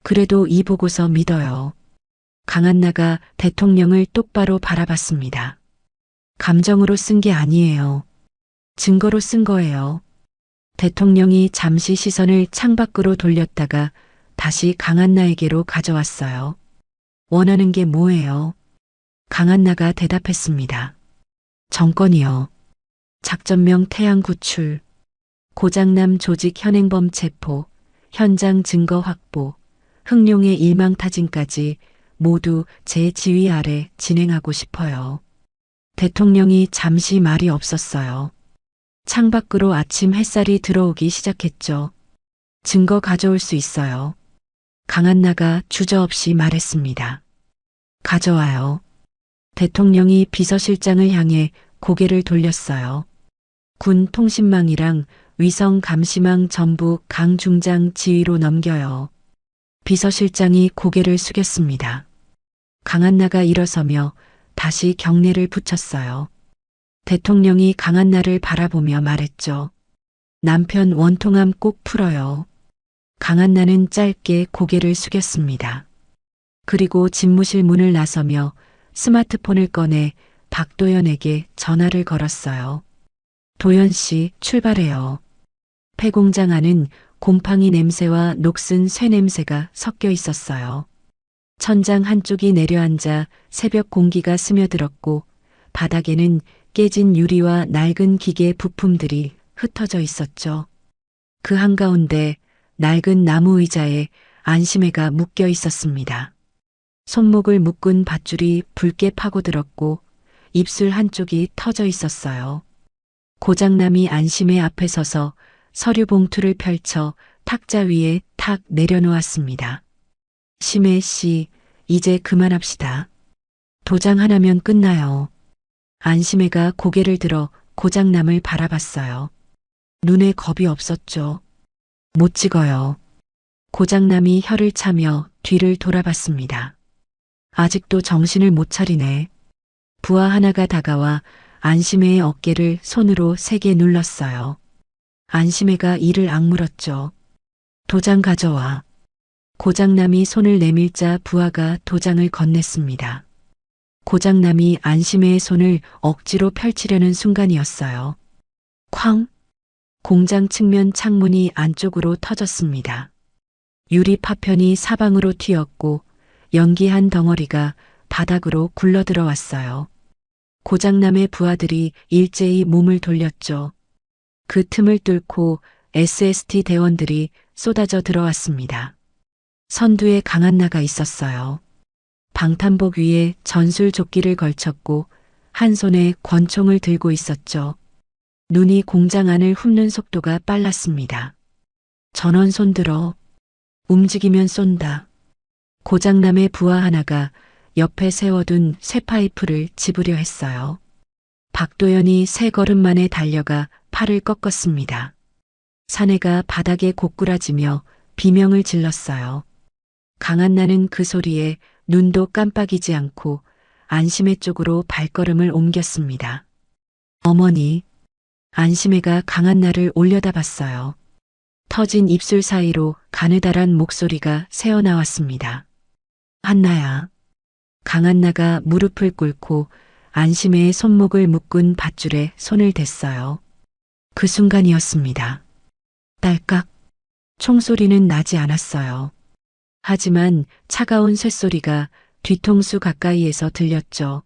그래도 이 보고서 믿어요. 강한나가 대통령을 똑바로 바라봤습니다. 감정으로 쓴 게 아니에요. 증거로 쓴 거예요. 대통령이 잠시 시선을 창밖으로 돌렸다가 다시 강한나에게로 가져왔어요. 원하는 게 뭐예요? 강한나가 대답했습니다. 정권이요. 작전명 태양 구출, 고장남 조직 현행범 체포, 현장 증거 확보, 흑룡의 일망타진까지 모두 제 지휘 아래 진행하고 싶어요. 대통령이 잠시 말이 없었어요. 창밖으로 아침 햇살이 들어오기 시작했죠. 증거 가져올 수 있어요. 강한나가 주저없이 말했습니다. 가져와요. 대통령이 비서실장을 향해 고개를 돌렸어요. 군 통신망이랑 위성 감시망 전부 강 중장 지휘로 넘겨요. 비서실장이 고개를 숙였습니다. 강한나가 일어서며 다시 경례를 붙였어요. 대통령이 강한나를 바라보며 말했죠. 남편 원통함 꼭 풀어요. 강한나는 짧게 고개를 숙였습니다. 그리고 집무실 문을 나서며 스마트폰을 꺼내 박도연에게 전화를 걸었어요. 도연 씨, 출발해요. 폐공장 안은 곰팡이 냄새와 녹슨 쇠 냄새가 섞여 있었어요. 천장 한쪽이 내려앉아 새벽 공기가 스며들었고 바닥에는 깨진 유리와 낡은 기계 부품들이 흩어져 있었죠. 그 한가운데 낡은 나무 의자에 안심해가 묶여 있었습니다. 손목을 묶은 밧줄이 붉게 파고들었고 입술 한쪽이 터져 있었어요. 고장남이 안심의 앞에 서서 서류 봉투를 펼쳐 탁자 위에 탁 내려놓았습니다. 심혜 씨, 이제 그만합시다. 도장 하나면 끝나요. 안심혜가 고개를 들어 고장남을 바라봤어요. 눈에 겁이 없었죠. 못 찍어요. 고장남이 혀를 차며 뒤를 돌아봤습니다. 아직도 정신을 못 차리네. 부하 하나가 다가와 안심혜의 어깨를 손으로 세게 눌렀어요. 안심혜가 이를 악물었죠. 도장 가져와. 고장남이 손을 내밀자 부하가 도장을 건넸습니다. 고장남이 안심혜의 손을 억지로 펼치려는 순간이었어요. 쾅! 공장 측면 창문이 안쪽으로 터졌습니다. 유리 파편이 사방으로 튀었고 연기 한 덩어리가 바닥으로 굴러들어왔어요. 고장남의 부하들이 일제히 몸을 돌렸죠. 그 틈을 뚫고 SST 대원들이 쏟아져 들어왔습니다. 선두에 강한나가 있었어요. 방탄복 위에 전술 조끼를 걸쳤고 한 손에 권총을 들고 있었죠. 눈이 공장 안을 훑는 속도가 빨랐습니다. 전원 손들어. 움직이면 쏜다. 고장남의 부하 하나가 옆에 세워둔 쇠파이프를 집으려 했어요. 박도연이 세 걸음 만에 달려가 팔을 꺾었습니다. 사내가 바닥에 고꾸라지며 비명을 질렀어요. 강한나는 그 소리에 눈도 깜빡이지 않고 안심혜 쪽으로 발걸음을 옮겼습니다. 어머니, 안심혜가 강한나를 올려다봤어요. 터진 입술 사이로 가느다란 목소리가 새어나왔습니다. 한나야. 강한나가 무릎을 꿇고 안심혜의 손목을 묶은 밧줄에 손을 댔어요. 그 순간이었습니다. 딸깍. 총소리는 나지 않았어요. 하지만 차가운 쇳소리가 뒤통수 가까이에서 들렸죠.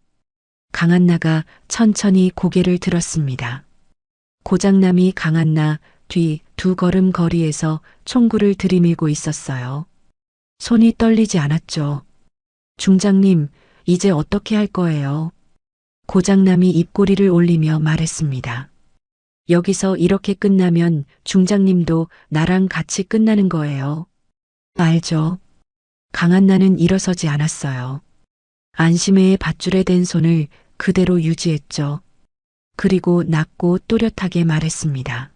강한나가 천천히 고개를 들었습니다. 고장남이 강한나 뒤 두 걸음 거리에서 총구를 들이밀고 있었어요. 손이 떨리지 않았죠. 중장님, 이제 어떻게 할 거예요? 고장남이 입꼬리를 올리며 말했습니다. 여기서 이렇게 끝나면 중장님도 나랑 같이 끝나는 거예요. 알죠? 강한나는 일어서지 않았어요. 안심혜의 밧줄에 댄 손을 그대로 유지했죠. 그리고 낮고 또렷하게 말했습니다.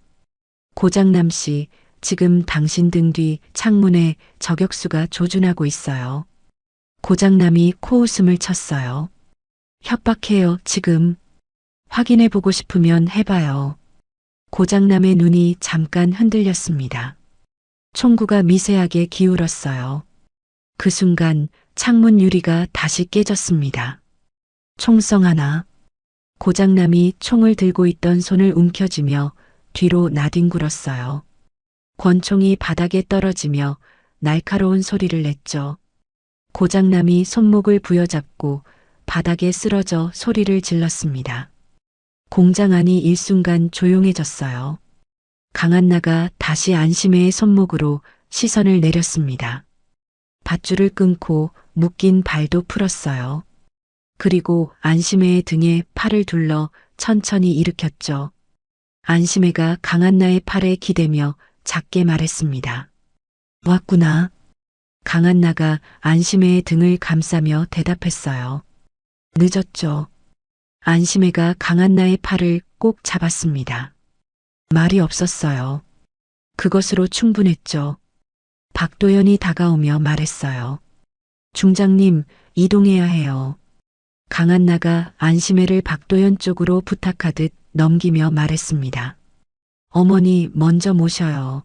고장남 씨, 지금 당신 등 뒤 창문에 저격수가 조준하고 있어요. 고장남이 코웃음을 쳤어요. 협박해요, 지금. 확인해보고 싶으면 해봐요. 고장남의 눈이 잠깐 흔들렸습니다. 총구가 미세하게 기울었어요. 그 순간 창문 유리가 다시 깨졌습니다. 총성 하나. 고장남이 총을 들고 있던 손을 움켜쥐며 뒤로 나뒹굴었어요. 권총이 바닥에 떨어지며 날카로운 소리를 냈죠. 고장남이 손목을 부여잡고 바닥에 쓰러져 소리를 질렀습니다. 공장 안이 일순간 조용해졌어요. 강한나가 다시 안심혜의 손목으로 시선을 내렸습니다. 밧줄을 끊고 묶인 발도 풀었어요. 그리고 안심혜의 등에 팔을 둘러 천천히 일으켰죠. 안심혜가 강한나의 팔에 기대며 작게 말했습니다. 왔구나. 강한나가 안심혜의 등을 감싸며 대답했어요. 늦었죠. 안심혜가 강한나의 팔을 꼭 잡았습니다. 말이 없었어요. 그것으로 충분했죠. 박도연이 다가오며 말했어요. 중장님, 이동해야 해요. 강한나가 안심혜를 박도연 쪽으로 부탁하듯 넘기며 말했습니다. 어머니 먼저 모셔요.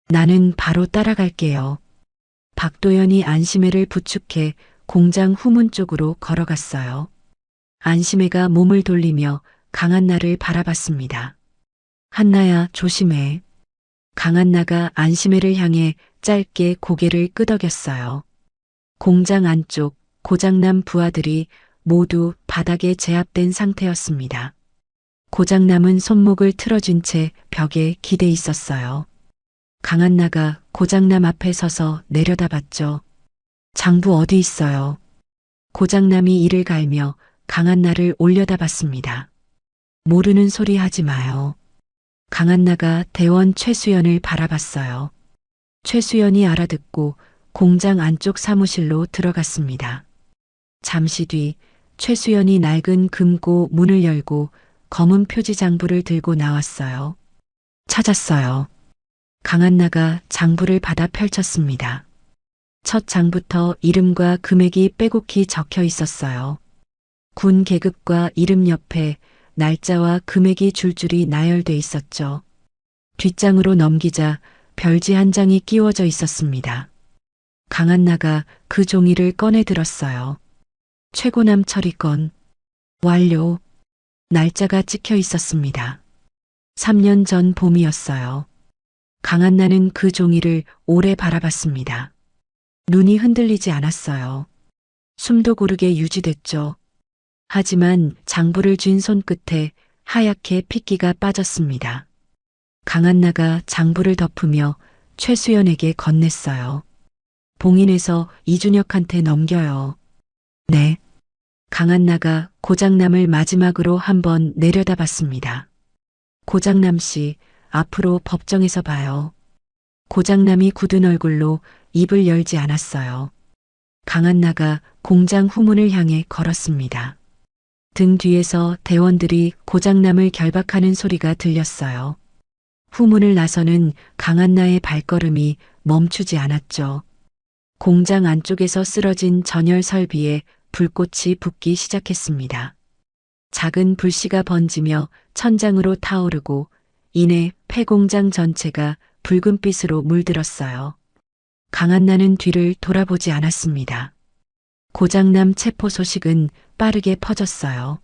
나는 바로 따라갈게요. 박도연이 안심혜를 부축해 공장 후문 쪽으로 걸어갔어요. 안심혜가 몸을 돌리며 강한나를 바라봤습니다. 한나야, 조심해. 강한나가 안심혜를 향해 짧게 고개를 끄덕였어요. 공장 안쪽 고장남 부하들이 모두 바닥에 제압된 상태였습니다. 고장남은 손목을 틀어준 채 벽에 기대 있었어요. 강한나가 고장남 앞에 서서 내려다봤죠. 장부 어디 있어요? 고장남이 이를 갈며 강한나를 올려다봤습니다. 모르는 소리 하지 마요. 강한나가 대원 최수연을 바라봤어요. 최수연이 알아듣고 공장 안쪽 사무실로 들어갔습니다. 잠시 뒤 최수연이 낡은 금고 문을 열고 검은 표지 장부를 들고 나왔어요. 찾았어요. 강한나가 장부를 받아 펼쳤습니다. 첫 장부터 이름과 금액이 빼곡히 적혀 있었어요. 군 계급과 이름 옆에 날짜와 금액이 줄줄이 나열돼 있었죠. 뒷장으로 넘기자 별지 한 장이 끼워져 있었습니다. 강한나가 그 종이를 꺼내 들었어요. 최고남 처리건 완료. 날짜가 찍혀 있었습니다. 3년 전 봄이었어요. 강한나는 그 종이를 오래 바라봤습니다. 눈이 흔들리지 않았어요. 숨도 고르게 유지됐죠. 하지만 장부를 쥔 손끝에 하얗게 핏기가 빠졌습니다. 강한나가 장부를 덮으며 최수연에게 건넸어요. 봉인해서 이준혁한테 넘겨요. 네. 강한나가 고장남을 마지막으로 한번 내려다봤습니다. 고장남 씨, 앞으로 법정에서 봐요. 고장남이 굳은 얼굴로 입을 열지 않았어요. 강한나가 공장 후문을 향해 걸었습니다. 등 뒤에서 대원들이 고장남을 결박하는 소리가 들렸어요. 후문을 나서는 강한나의 발걸음이 멈추지 않았죠. 공장 안쪽에서 쓰러진 전열 설비에 불꽃이 붙기 시작했습니다. 작은 불씨가 번지며 천장으로 타오르고 이내 폐공장 전체가 붉은빛으로 물들었어요. 강한나는 뒤를 돌아보지 않았습니다. 고장남 체포 소식은 빠르게 퍼졌어요.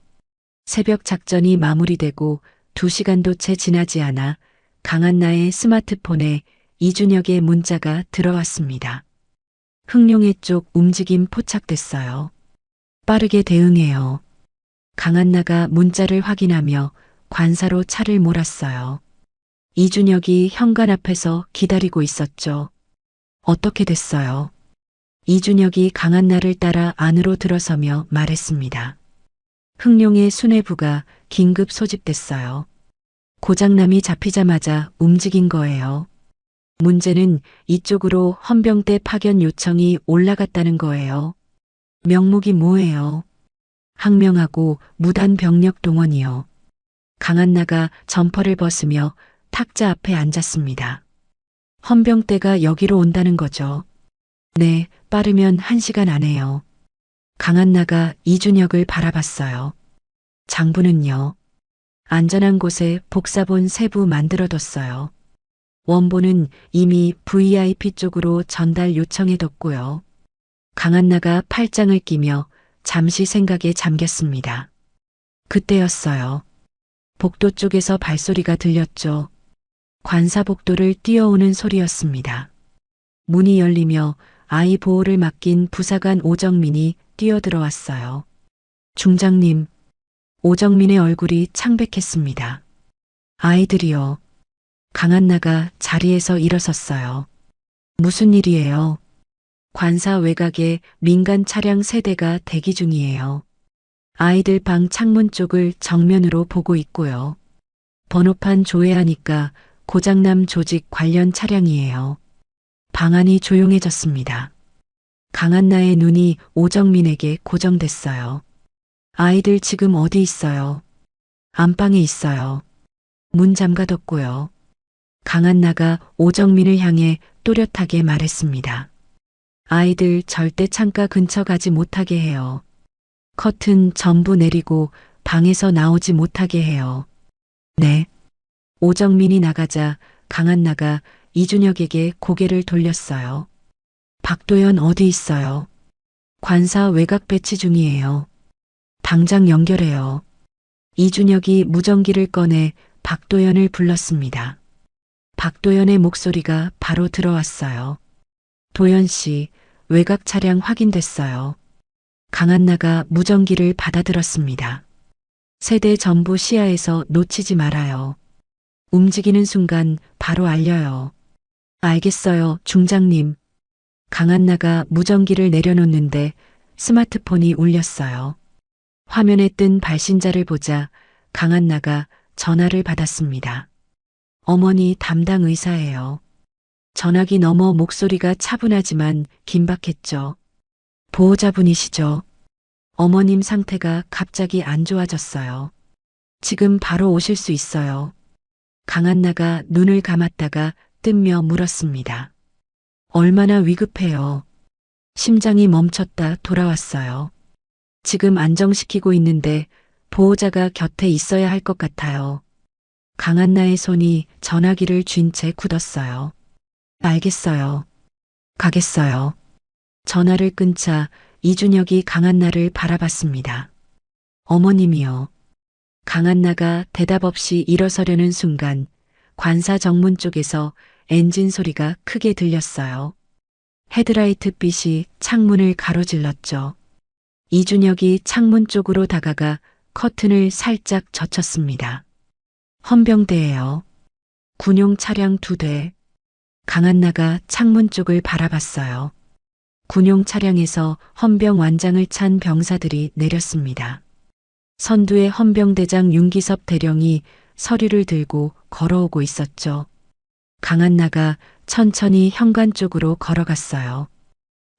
새벽 작전이 마무리되고 2시간도 채 지나지 않아 강한나의 스마트폰에 이준혁의 문자가 들어왔습니다. 흑룡회 쪽 움직임 포착됐어요. 빠르게 대응해요. 강한나가 문자를 확인하며 관사로 차를 몰았어요. 이준혁이 현관 앞에서 기다리고 있었죠. 어떻게 됐어요? 이준혁이 강한나를 따라 안으로 들어서며 말했습니다. 흑룡의 수뇌부가 긴급 소집됐어요. 고장남이 잡히자마자 움직인 거예요. 문제는 이쪽으로 헌병대 파견 요청이 올라갔다는 거예요. 명목이 뭐예요? 항명하고 무단 병력 동원이요. 강한나가 점퍼를 벗으며 탁자 앞에 앉았습니다. 헌병대가 여기로 온다는 거죠. 네, 빠르면 1시간 안에요. 강한나가 이준혁을 바라봤어요. 장부는요. 안전한 곳에 복사본 3부 만들어뒀어요. 원본은 이미 VIP 쪽으로 전달 요청해뒀고요. 강한나가 팔짱을 끼며 잠시 생각에 잠겼습니다. 그때였어요. 복도 쪽에서 발소리가 들렸죠. 관사복도를 뛰어오는 소리였습니다. 문이 열리며 아이 보호를 맡긴 부사관 오정민이 뛰어들어왔어요. 중장님, 오정민의 얼굴이 창백했습니다. 아이들이요. 강한나가 자리에서 일어섰어요. 무슨 일이에요? 관사 외곽에 민간 차량 3대가 대기 중이에요. 아이들 방 창문 쪽을 정면으로 보고 있고요. 번호판 조회하니까 고장남 조직 관련 차량이에요. 방안이 조용해졌습니다. 강한나의 눈이 오정민에게 고정됐어요. 아이들 지금 어디 있어요? 안방에 있어요. 문 잠가뒀고요. 강한나가 오정민을 향해 또렷하게 말했습니다. 아이들 절대 창가 근처 가지 못하게 해요. 커튼 전부 내리고 방에서 나오지 못하게 해요. 네. 오정민이 나가자 강한나가 이준혁에게 고개를 돌렸어요. 박도연 어디 있어요? 관사 외곽 배치 중이에요. 당장 연결해요. 이준혁이 무전기를 꺼내 박도연을 불렀습니다. 박도연의 목소리가 바로 들어왔어요. 도연 씨, 외곽 차량 확인됐어요. 강한나가 무전기를 받아들었습니다. 3대 전부 시야에서 놓치지 말아요. 움직이는 순간 바로 알려요. 알겠어요, 중장님. 강한나가 무전기를 내려놓는데 스마트폰이 울렸어요. 화면에 뜬 발신자를 보자 강한나가 전화를 받았습니다. 어머니 담당 의사예요. 전화기 너머 목소리가 차분하지만 긴박했죠. 보호자분이시죠? 어머님 상태가 갑자기 안 좋아졌어요. 지금 바로 오실 수 있어요. 강한나가 눈을 감았다가 뜨며 물었습니다. 얼마나 위급해요? 심장이 멈췄다 돌아왔어요. 지금 안정시키고 있는데 보호자가 곁에 있어야 할 것 같아요. 강한나의 손이 전화기를 쥔 채 굳었어요. 알겠어요. 가겠어요. 전화를 끊자 이준혁이 강한나를 바라봤습니다. 어머님이요. 강한나가 대답 없이 일어서려는 순간 관사 정문 쪽에서 엔진 소리가 크게 들렸어요. 헤드라이트 빛이 창문을 가로질렀죠. 이준혁이 창문 쪽으로 다가가 커튼을 살짝 젖혔습니다. 헌병대예요. 군용 차량 2대. 강한나가 창문 쪽을 바라봤어요. 군용 차량에서 헌병 완장을 찬 병사들이 내렸습니다. 선두의 헌병대장 윤기섭 대령이 서류를 들고 걸어오고 있었죠. 강한나가 천천히 현관 쪽으로 걸어갔어요.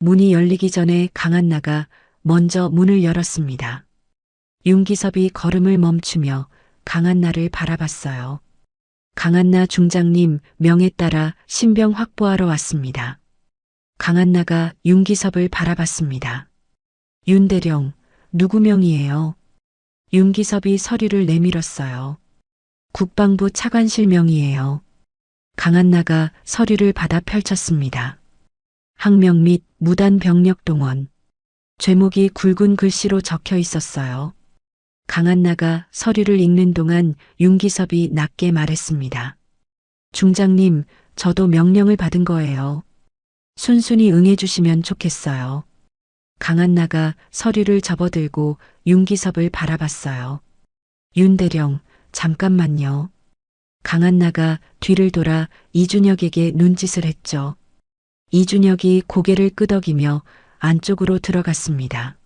문이 열리기 전에 강한나가 먼저 문을 열었습니다. 윤기섭이 걸음을 멈추며 강한나를 바라봤어요. 강한나 중장님 명에 따라 신병 확보하러 왔습니다. 강한나가 윤기섭을 바라봤습니다. 윤대령, 누구 명이에요? 윤기섭이 서류를 내밀었어요. 국방부 차관실 명이에요. 강한나가 서류를 받아 펼쳤습니다. 항명 및 무단 병력 동원. 죄목이 굵은 글씨로 적혀 있었어요. 강한나가 서류를 읽는 동안 윤기섭이 낮게 말했습니다. 중장님, 저도 명령을 받은 거예요. 순순히 응해주시면 좋겠어요. 강한나가 서류를 접어들고 윤기섭을 바라봤어요. 윤대령, 잠깐만요. 강한나가 뒤를 돌아 이준혁에게 눈짓을 했죠. 이준혁이 고개를 끄덕이며 안쪽으로 들어갔습니다.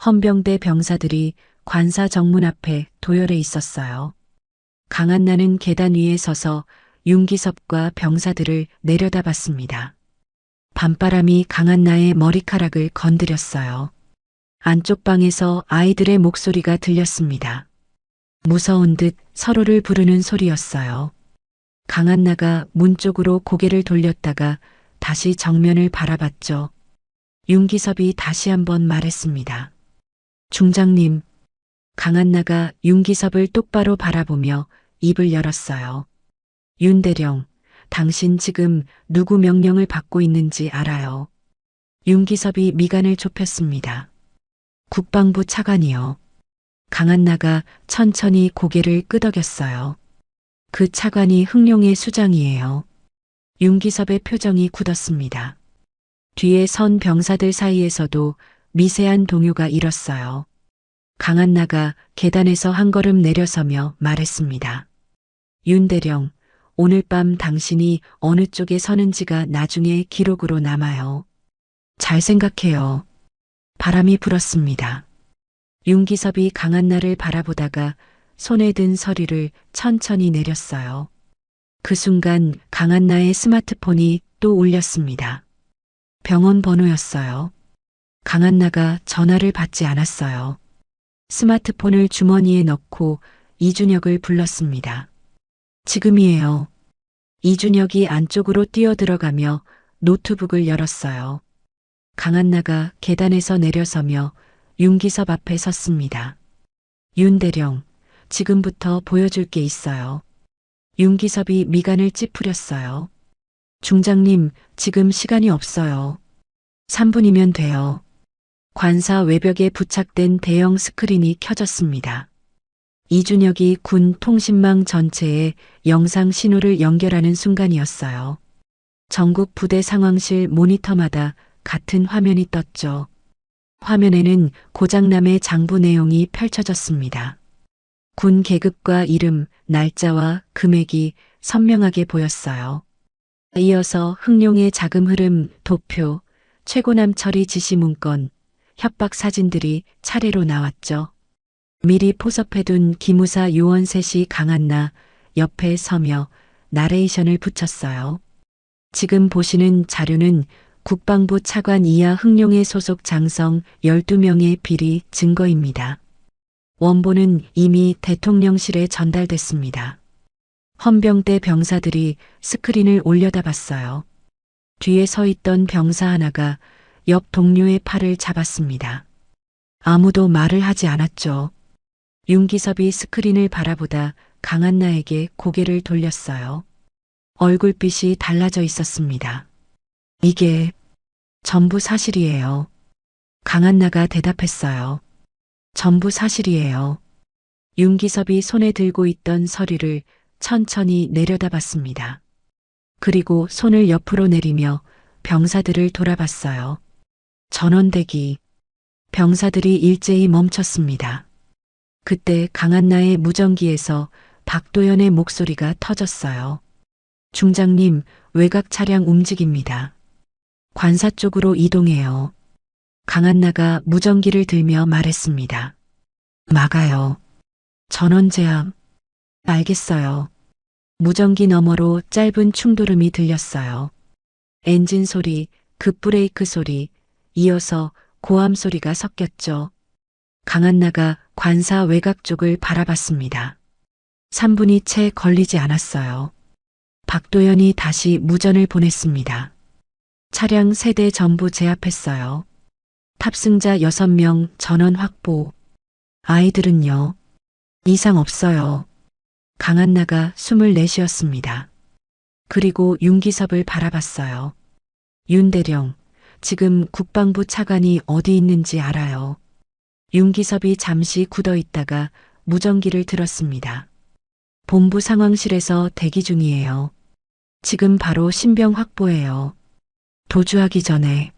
헌병대 병사들이 관사 정문 앞에 도열해 있었어요. 강한나는 계단 위에 서서 윤기섭과 병사들을 내려다봤습니다. 밤바람이 강한나의 머리카락을 건드렸어요. 안쪽 방에서 아이들의 목소리가 들렸습니다. 무서운 듯 서로를 부르는 소리였어요. 강한나가 문 쪽으로 고개를 돌렸다가 다시 정면을 바라봤죠. 윤기섭이 다시 한번 말했습니다. 중장님. 강한나가 윤기섭을 똑바로 바라보며 입을 열었어요. 윤대령, 당신 지금 누구 명령을 받고 있는지 알아요. 윤기섭이 미간을 좁혔습니다. 국방부 차관이요. 강한나가 천천히 고개를 끄덕였어요. 그 차관이 흥룡의 수장이에요. 윤기섭의 표정이 굳었습니다. 뒤에 선 병사들 사이에서도 미세한 동요가 일었어요. 강한나가 계단에서 한 걸음 내려서며 말했습니다. 윤대령, 오늘 밤 당신이 어느 쪽에 서는지가 나중에 기록으로 남아요. 잘 생각해요. 바람이 불었습니다. 윤기섭이 강한나를 바라보다가 손에 든 서류를 천천히 내렸어요. 그 순간 강한나의 스마트폰이 또 울렸습니다. 병원 번호였어요. 강한나가 전화를 받지 않았어요. 스마트폰을 주머니에 넣고 이준혁을 불렀습니다. 지금이에요. 이준혁이 안쪽으로 뛰어들어가며 노트북을 열었어요. 강한나가 계단에서 내려서며 윤기섭 앞에 섰습니다. 윤대령, 지금부터 보여줄 게 있어요. 윤기섭이 미간을 찌푸렸어요. 중장님, 지금 시간이 없어요. 3분이면 돼요. 관사 외벽에 부착된 대형 스크린이 켜졌습니다. 이준혁이 군 통신망 전체에 영상 신호를 연결하는 순간이었어요. 전국 부대 상황실 모니터마다 같은 화면이 떴죠. 화면에는 고장남의 장부 내용이 펼쳐졌습니다. 군 계급과 이름, 날짜와 금액이 선명하게 보였어요. 이어서 흥룡의 자금 흐름, 도표, 최고남 처리 지시 문건, 협박 사진들이 차례로 나왔죠. 미리 포섭해둔 기무사 요원 셋이 강한나 옆에 서며 나레이션을 붙였어요. 지금 보시는 자료는 국방부 차관 이하 흥룡의 소속 장성 12명의 비리 증거입니다. 원본은 이미 대통령실에 전달됐습니다. 헌병대 병사들이 스크린을 올려다봤어요. 뒤에 서 있던 병사 하나가 옆 동료의 팔을 잡았습니다. 아무도 말을 하지 않았죠. 윤기섭이 스크린을 바라보다 강한나에게 고개를 돌렸어요. 얼굴빛이 달라져 있었습니다. 이게 전부 사실이에요. 강한나가 대답했어요. 전부 사실이에요. 윤기섭이 손에 들고 있던 서류를 천천히 내려다봤습니다. 그리고 손을 옆으로 내리며 병사들을 돌아봤어요. 전원대기. 병사들이 일제히 멈췄습니다. 그때 강한나의 무전기에서 박도연의 목소리가 터졌어요. 중장님, 외곽 차량 움직입니다. 관사 쪽으로 이동해요. 강한나가 무전기를 들며 말했습니다. 막아요. 전원 제압. 알겠어요. 무전기 너머로 짧은 충돌음이 들렸어요. 엔진 소리, 급브레이크 소리, 이어서 고함 소리가 섞였죠. 강한나가 관사 외곽 쪽을 바라봤습니다. 3분이 채 걸리지 않았어요. 박도연이 다시 무전을 보냈습니다. 차량 3대 전부 제압했어요. 탑승자 6명 전원 확보. 아이들은요? 이상 없어요. 강한나가 숨을 내쉬었습니다. 그리고 윤기섭을 바라봤어요. 윤대령, 지금 국방부 차관이 어디 있는지 알아요. 윤기섭이 잠시 굳어 있다가 무전기를 들었습니다. 본부 상황실에서 대기 중이에요. 지금 바로 신병 확보해요. 도주하기 전에.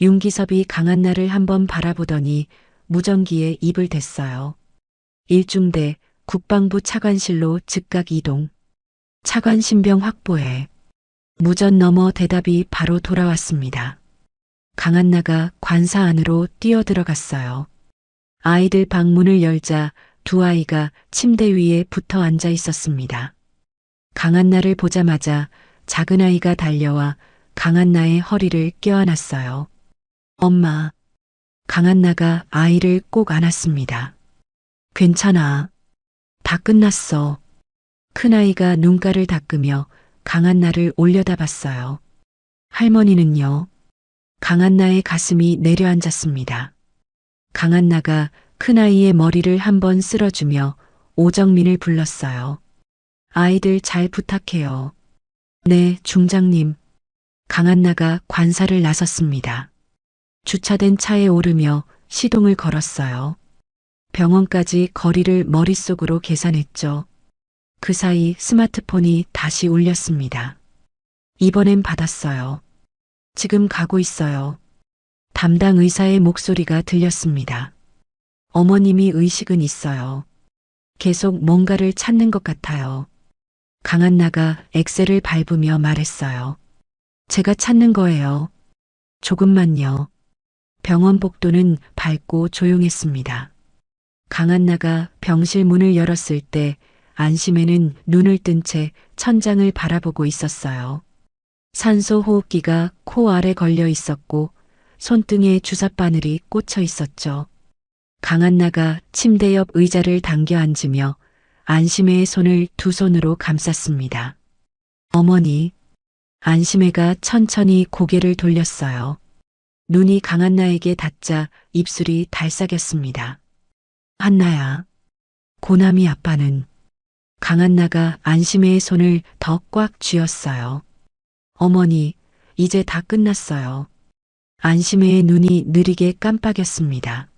윤기섭이 강한나를 한번 바라보더니 무전기에 입을 댔어요. 1중대 국방부 차관실로 즉각 이동. 차관 신병 확보해. 무전 너머 대답이 바로 돌아왔습니다. 강한나가 관사 안으로 뛰어들어갔어요. 아이들 방 문을 열자 두 아이가 침대 위에 붙어 앉아 있었습니다. 강한나를 보자마자 작은 아이가 달려와 강한나의 허리를 껴안았어요. 엄마. 강한나가 아이를 꼭 안았습니다. 괜찮아. 다 끝났어. 큰아이가 눈가를 닦으며 강한나를 올려다봤어요. 할머니는요? 강한나의 가슴이 내려앉았습니다. 강한나가 큰아이의 머리를 한번 쓸어주며 오정민을 불렀어요. 아이들 잘 부탁해요. 네, 중장님. 강한나가 관사를 나섰습니다. 주차된 차에 오르며 시동을 걸었어요. 병원까지 거리를 머릿속으로 계산했죠. 그 사이 스마트폰이 다시 울렸습니다. 이번엔 받았어요. 지금 가고 있어요. 담당 의사의 목소리가 들렸습니다. 어머님이 의식은 있어요. 계속 뭔가를 찾는 것 같아요. 강한나가 엑셀을 밟으며 말했어요. 제가 찾는 거예요. 조금만요. 병원 복도는 밝고 조용했습니다. 강한나가 병실 문을 열었을 때 안심에는 눈을 뜬 채 천장을 바라보고 있었어요. 산소 호흡기가 코 아래 걸려 있었고 손등에 주삿바늘이 꽂혀 있었죠. 강한나가 침대 옆 의자를 당겨 앉으며 안심애의 손을 두 손으로 감쌌습니다. 어머니. 안심애가 천천히 고개를 돌렸어요. 눈이 강한나에게 닿자 입술이 달싹였습니다. 한나야. 고남이 아빠는. 강한나가 안심애의 손을 더 꽉 쥐었어요. 어머니, 이제 다 끝났어요. 안심애의 눈이 느리게 깜빡였습니다.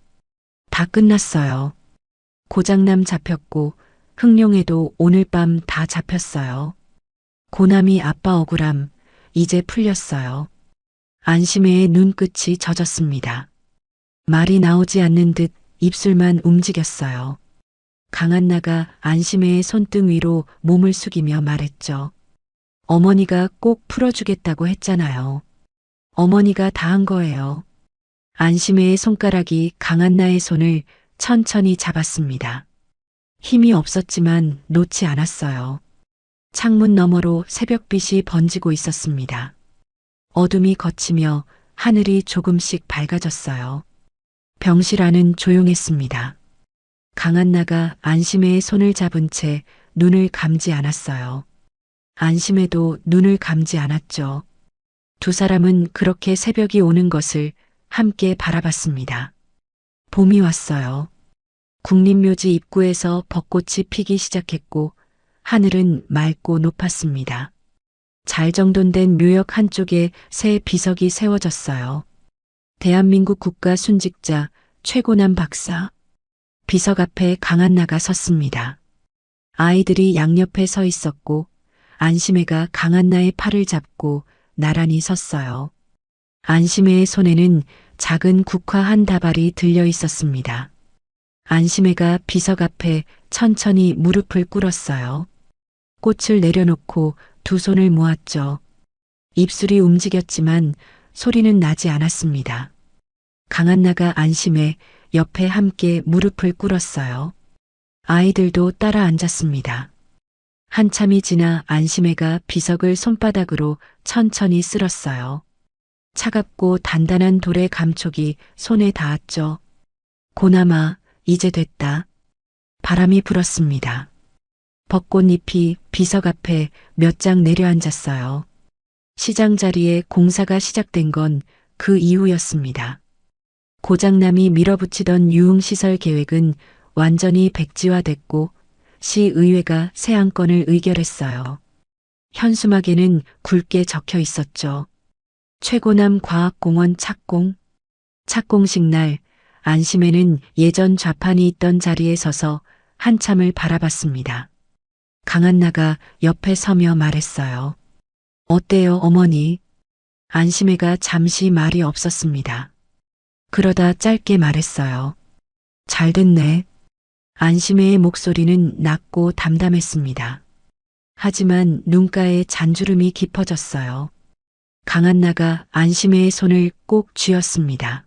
다 끝났어요. 고장남 잡혔고 흥룡에도 오늘 밤 다 잡혔어요. 고남이 아빠 억울함 이제 풀렸어요. 안심애의 눈끝이 젖었습니다. 말이 나오지 않는 듯 입술만 움직였어요. 강한나가 안심애의 손등 위로 몸을 숙이며 말했죠. 어머니가 꼭 풀어주겠다고 했잖아요. 어머니가 다 한 거예요. 안심애의 손가락이 강한나의 손을 천천히 잡았습니다. 힘이 없었지만 놓지 않았어요. 창문 너머로 새벽빛이 번지고 있었습니다. 어둠이 걷히며 하늘이 조금씩 밝아졌어요. 병실 안은 조용했습니다. 강한나가 안심애의 손을 잡은 채 눈을 감지 않았어요. 안심애도 눈을 감지 않았죠. 두 사람은 그렇게 새벽이 오는 것을 함께 바라봤습니다. 봄이 왔어요. 국립묘지 입구에서 벚꽃이 피기 시작했고 하늘은 맑고 높았습니다. 잘 정돈된 묘역 한쪽에 새 비석이 세워졌어요. 대한민국 국가 순직자 최고남 박사. 비석 앞에 강한나가 섰습니다. 아이들이 양옆에 서 있었고 안심애가 강한나의 팔을 잡고 나란히 섰어요. 안심애의 손에는 작은 국화 한 다발이 들려 있었습니다. 안심애가 비석 앞에 천천히 무릎을 꿇었어요. 꽃을 내려놓고 두 손을 모았죠. 입술이 움직였지만 소리는 나지 않았습니다. 강한나가 안심애 옆에 함께 무릎을 꿇었어요. 아이들도 따라 앉았습니다. 한참이 지나 안심애가 비석을 손바닥으로 천천히 쓸었어요. 차갑고 단단한 돌의 감촉이 손에 닿았죠. 고남아, 이제 됐다. 바람이 불었습니다. 벚꽃잎이 비석 앞에 몇 장 내려앉았어요. 시장 자리에 공사가 시작된 건 그 이후였습니다. 고장남이 밀어붙이던 유흥시설 계획은 완전히 백지화됐고 시의회가 새 안건을 의결했어요. 현수막에는 굵게 적혀 있었죠. 최고남 과학공원 착공. 착공식 날 안심애는 예전 좌판이 있던 자리에 서서 한참을 바라봤습니다. 강한나가 옆에 서며 말했어요. 어때요, 어머니? 안심애가 잠시 말이 없었습니다. 그러다 짧게 말했어요. 잘 됐네. 안심애의 목소리는 낮고 담담했습니다. 하지만 눈가에 잔주름이 깊어졌어요. 강한나가 안심애의 손을 꼭 쥐었습니다.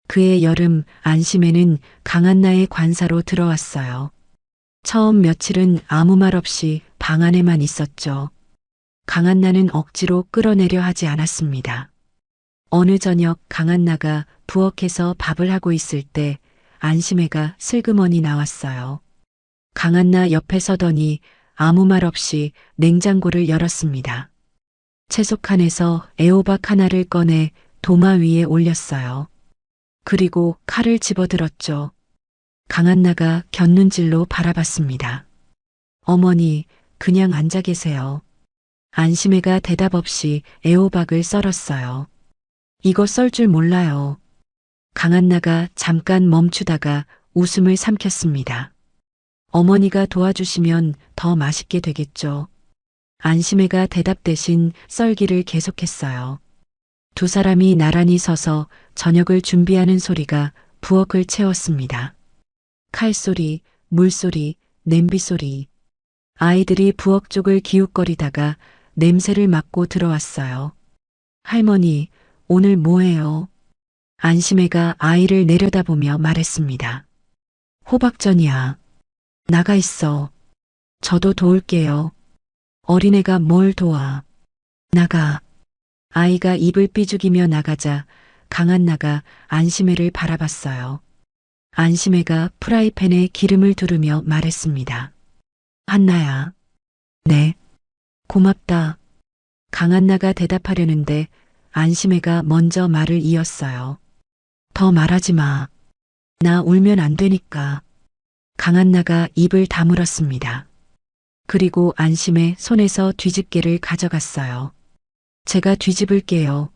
그해 여름 안심애는 강한나의 관사로 들어왔어요. 처음 며칠은 아무 말 없이 방 안에만 있었죠. 강한나는 억지로 끌어내려 하지 않았습니다. 어느 저녁 강한나가 부엌에서 밥을 하고 있을 때 안심애가 슬그머니 나왔어요. 강한나 옆에 서더니 아무 말 없이 냉장고를 열었습니다. 채소칸에서 애호박 하나를 꺼내 도마 위에 올렸어요. 그리고 칼을 집어들었죠. 강한나가 곁눈질로 바라봤습니다. 어머니, 그냥 앉아 계세요. 안심애가 대답 없이 애호박을 썰었어요. 이거 썰 줄 몰라요. 강한나가 잠깐 멈추다가 웃음을 삼켰습니다. 어머니가 도와주시면 더 맛있게 되겠죠. 안심애가 대답 대신 썰기를 계속했어요. 두 사람이 나란히 서서 저녁을 준비하는 소리가 부엌을 채웠습니다. 칼소리, 물소리, 냄비소리. 아이들이 부엌 쪽을 기웃거리다가 냄새를 맡고 들어왔어요. 할머니, 오늘 뭐해요? 안심애가 아이를 내려다보며 말했습니다. 호박전이야. 나가 있어. 저도 도울게요. 어린애가 뭘 도와. 나가. 아이가 입을 삐죽이며 나가자 강한나가 안심애를 바라봤어요. 안심애가 프라이팬에 기름을 두르며 말했습니다. 한나야. 네. 고맙다. 강한나가 대답하려는데 안심애가 먼저 말을 이었어요. 더 말하지 마. 나 울면 안 되니까. 강한나가 입을 다물었습니다. 그리고 안심애 손에서 뒤집개를 가져갔어요. 제가 뒤집을게요.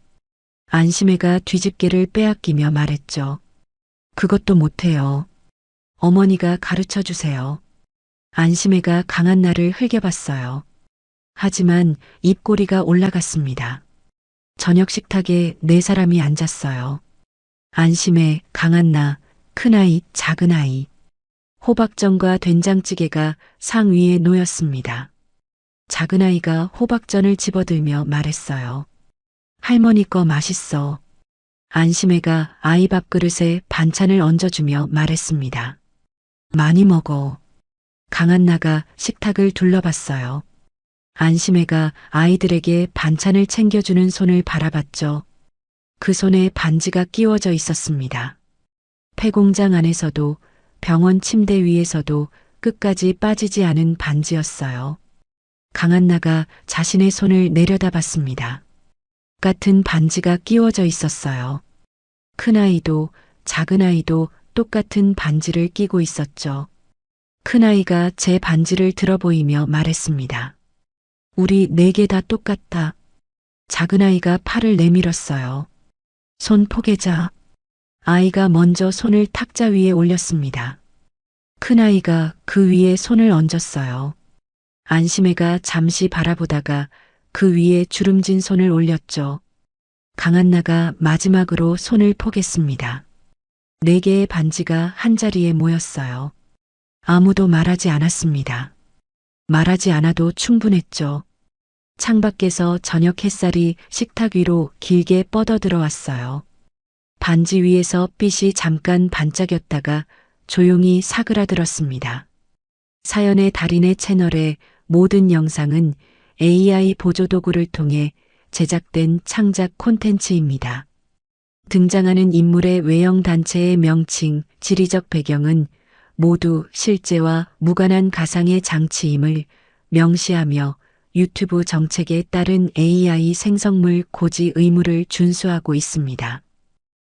안심애가 뒤집개를 빼앗기며 말했죠. 그것도 못해요. 어머니가 가르쳐 주세요. 안심애가 강한나를 흘겨봤어요. 하지만 입꼬리가 올라갔습니다. 저녁 식탁에 네 사람이 앉았어요. 안심애, 강한나, 큰아이, 작은아이. 호박전과 된장찌개가 상 위에 놓였습니다. 작은아이가 호박전을 집어들며 말했어요. 할머니 거 맛있어. 안심애가 아이 밥그릇에 반찬을 얹어주며 말했습니다. 많이 먹어. 강한나가 식탁을 둘러봤어요. 안심애가 아이들에게 반찬을 챙겨주는 손을 바라봤죠. 그 손에 반지가 끼워져 있었습니다. 폐공장 안에서도 병원 침대 위에서도 끝까지 빠지지 않은 반지였어요. 강한나가 자신의 손을 내려다봤습니다. 같은 반지가 끼워져 있었어요. 큰아이도 작은아이도 똑같은 반지를 끼고 있었죠. 큰아이가 제 반지를 들어보이며 말했습니다. 우리 네 개 다 똑같다. 작은아이가 팔을 내밀었어요. 손 포개자. 아이가 먼저 손을 탁자 위에 올렸습니다. 큰아이가 그 위에 손을 얹었어요. 안심애가 잠시 바라보다가 그 위에 주름진 손을 올렸죠. 강한나가 마지막으로 손을 포겠습니다. 4개의 반지가 한자리에 모였어요. 아무도 말하지 않았습니다. 말하지 않아도 충분했죠. 창밖에서 저녁 햇살이 식탁 위로 길게 뻗어 들어왔어요. 반지 위에서 빛이 잠깐 반짝였다가 조용히 사그라들었습니다. 사연의 달인의 채널의 모든 영상은 AI 보조도구를 통해 제작된 창작 콘텐츠입니다. 등장하는 인물의 외형 단체의 명칭, 지리적 배경은 모두 실제와 무관한 가상의 장치임을 명시하며 유튜브 정책에 따른 AI 생성물 고지 의무를 준수하고 있습니다.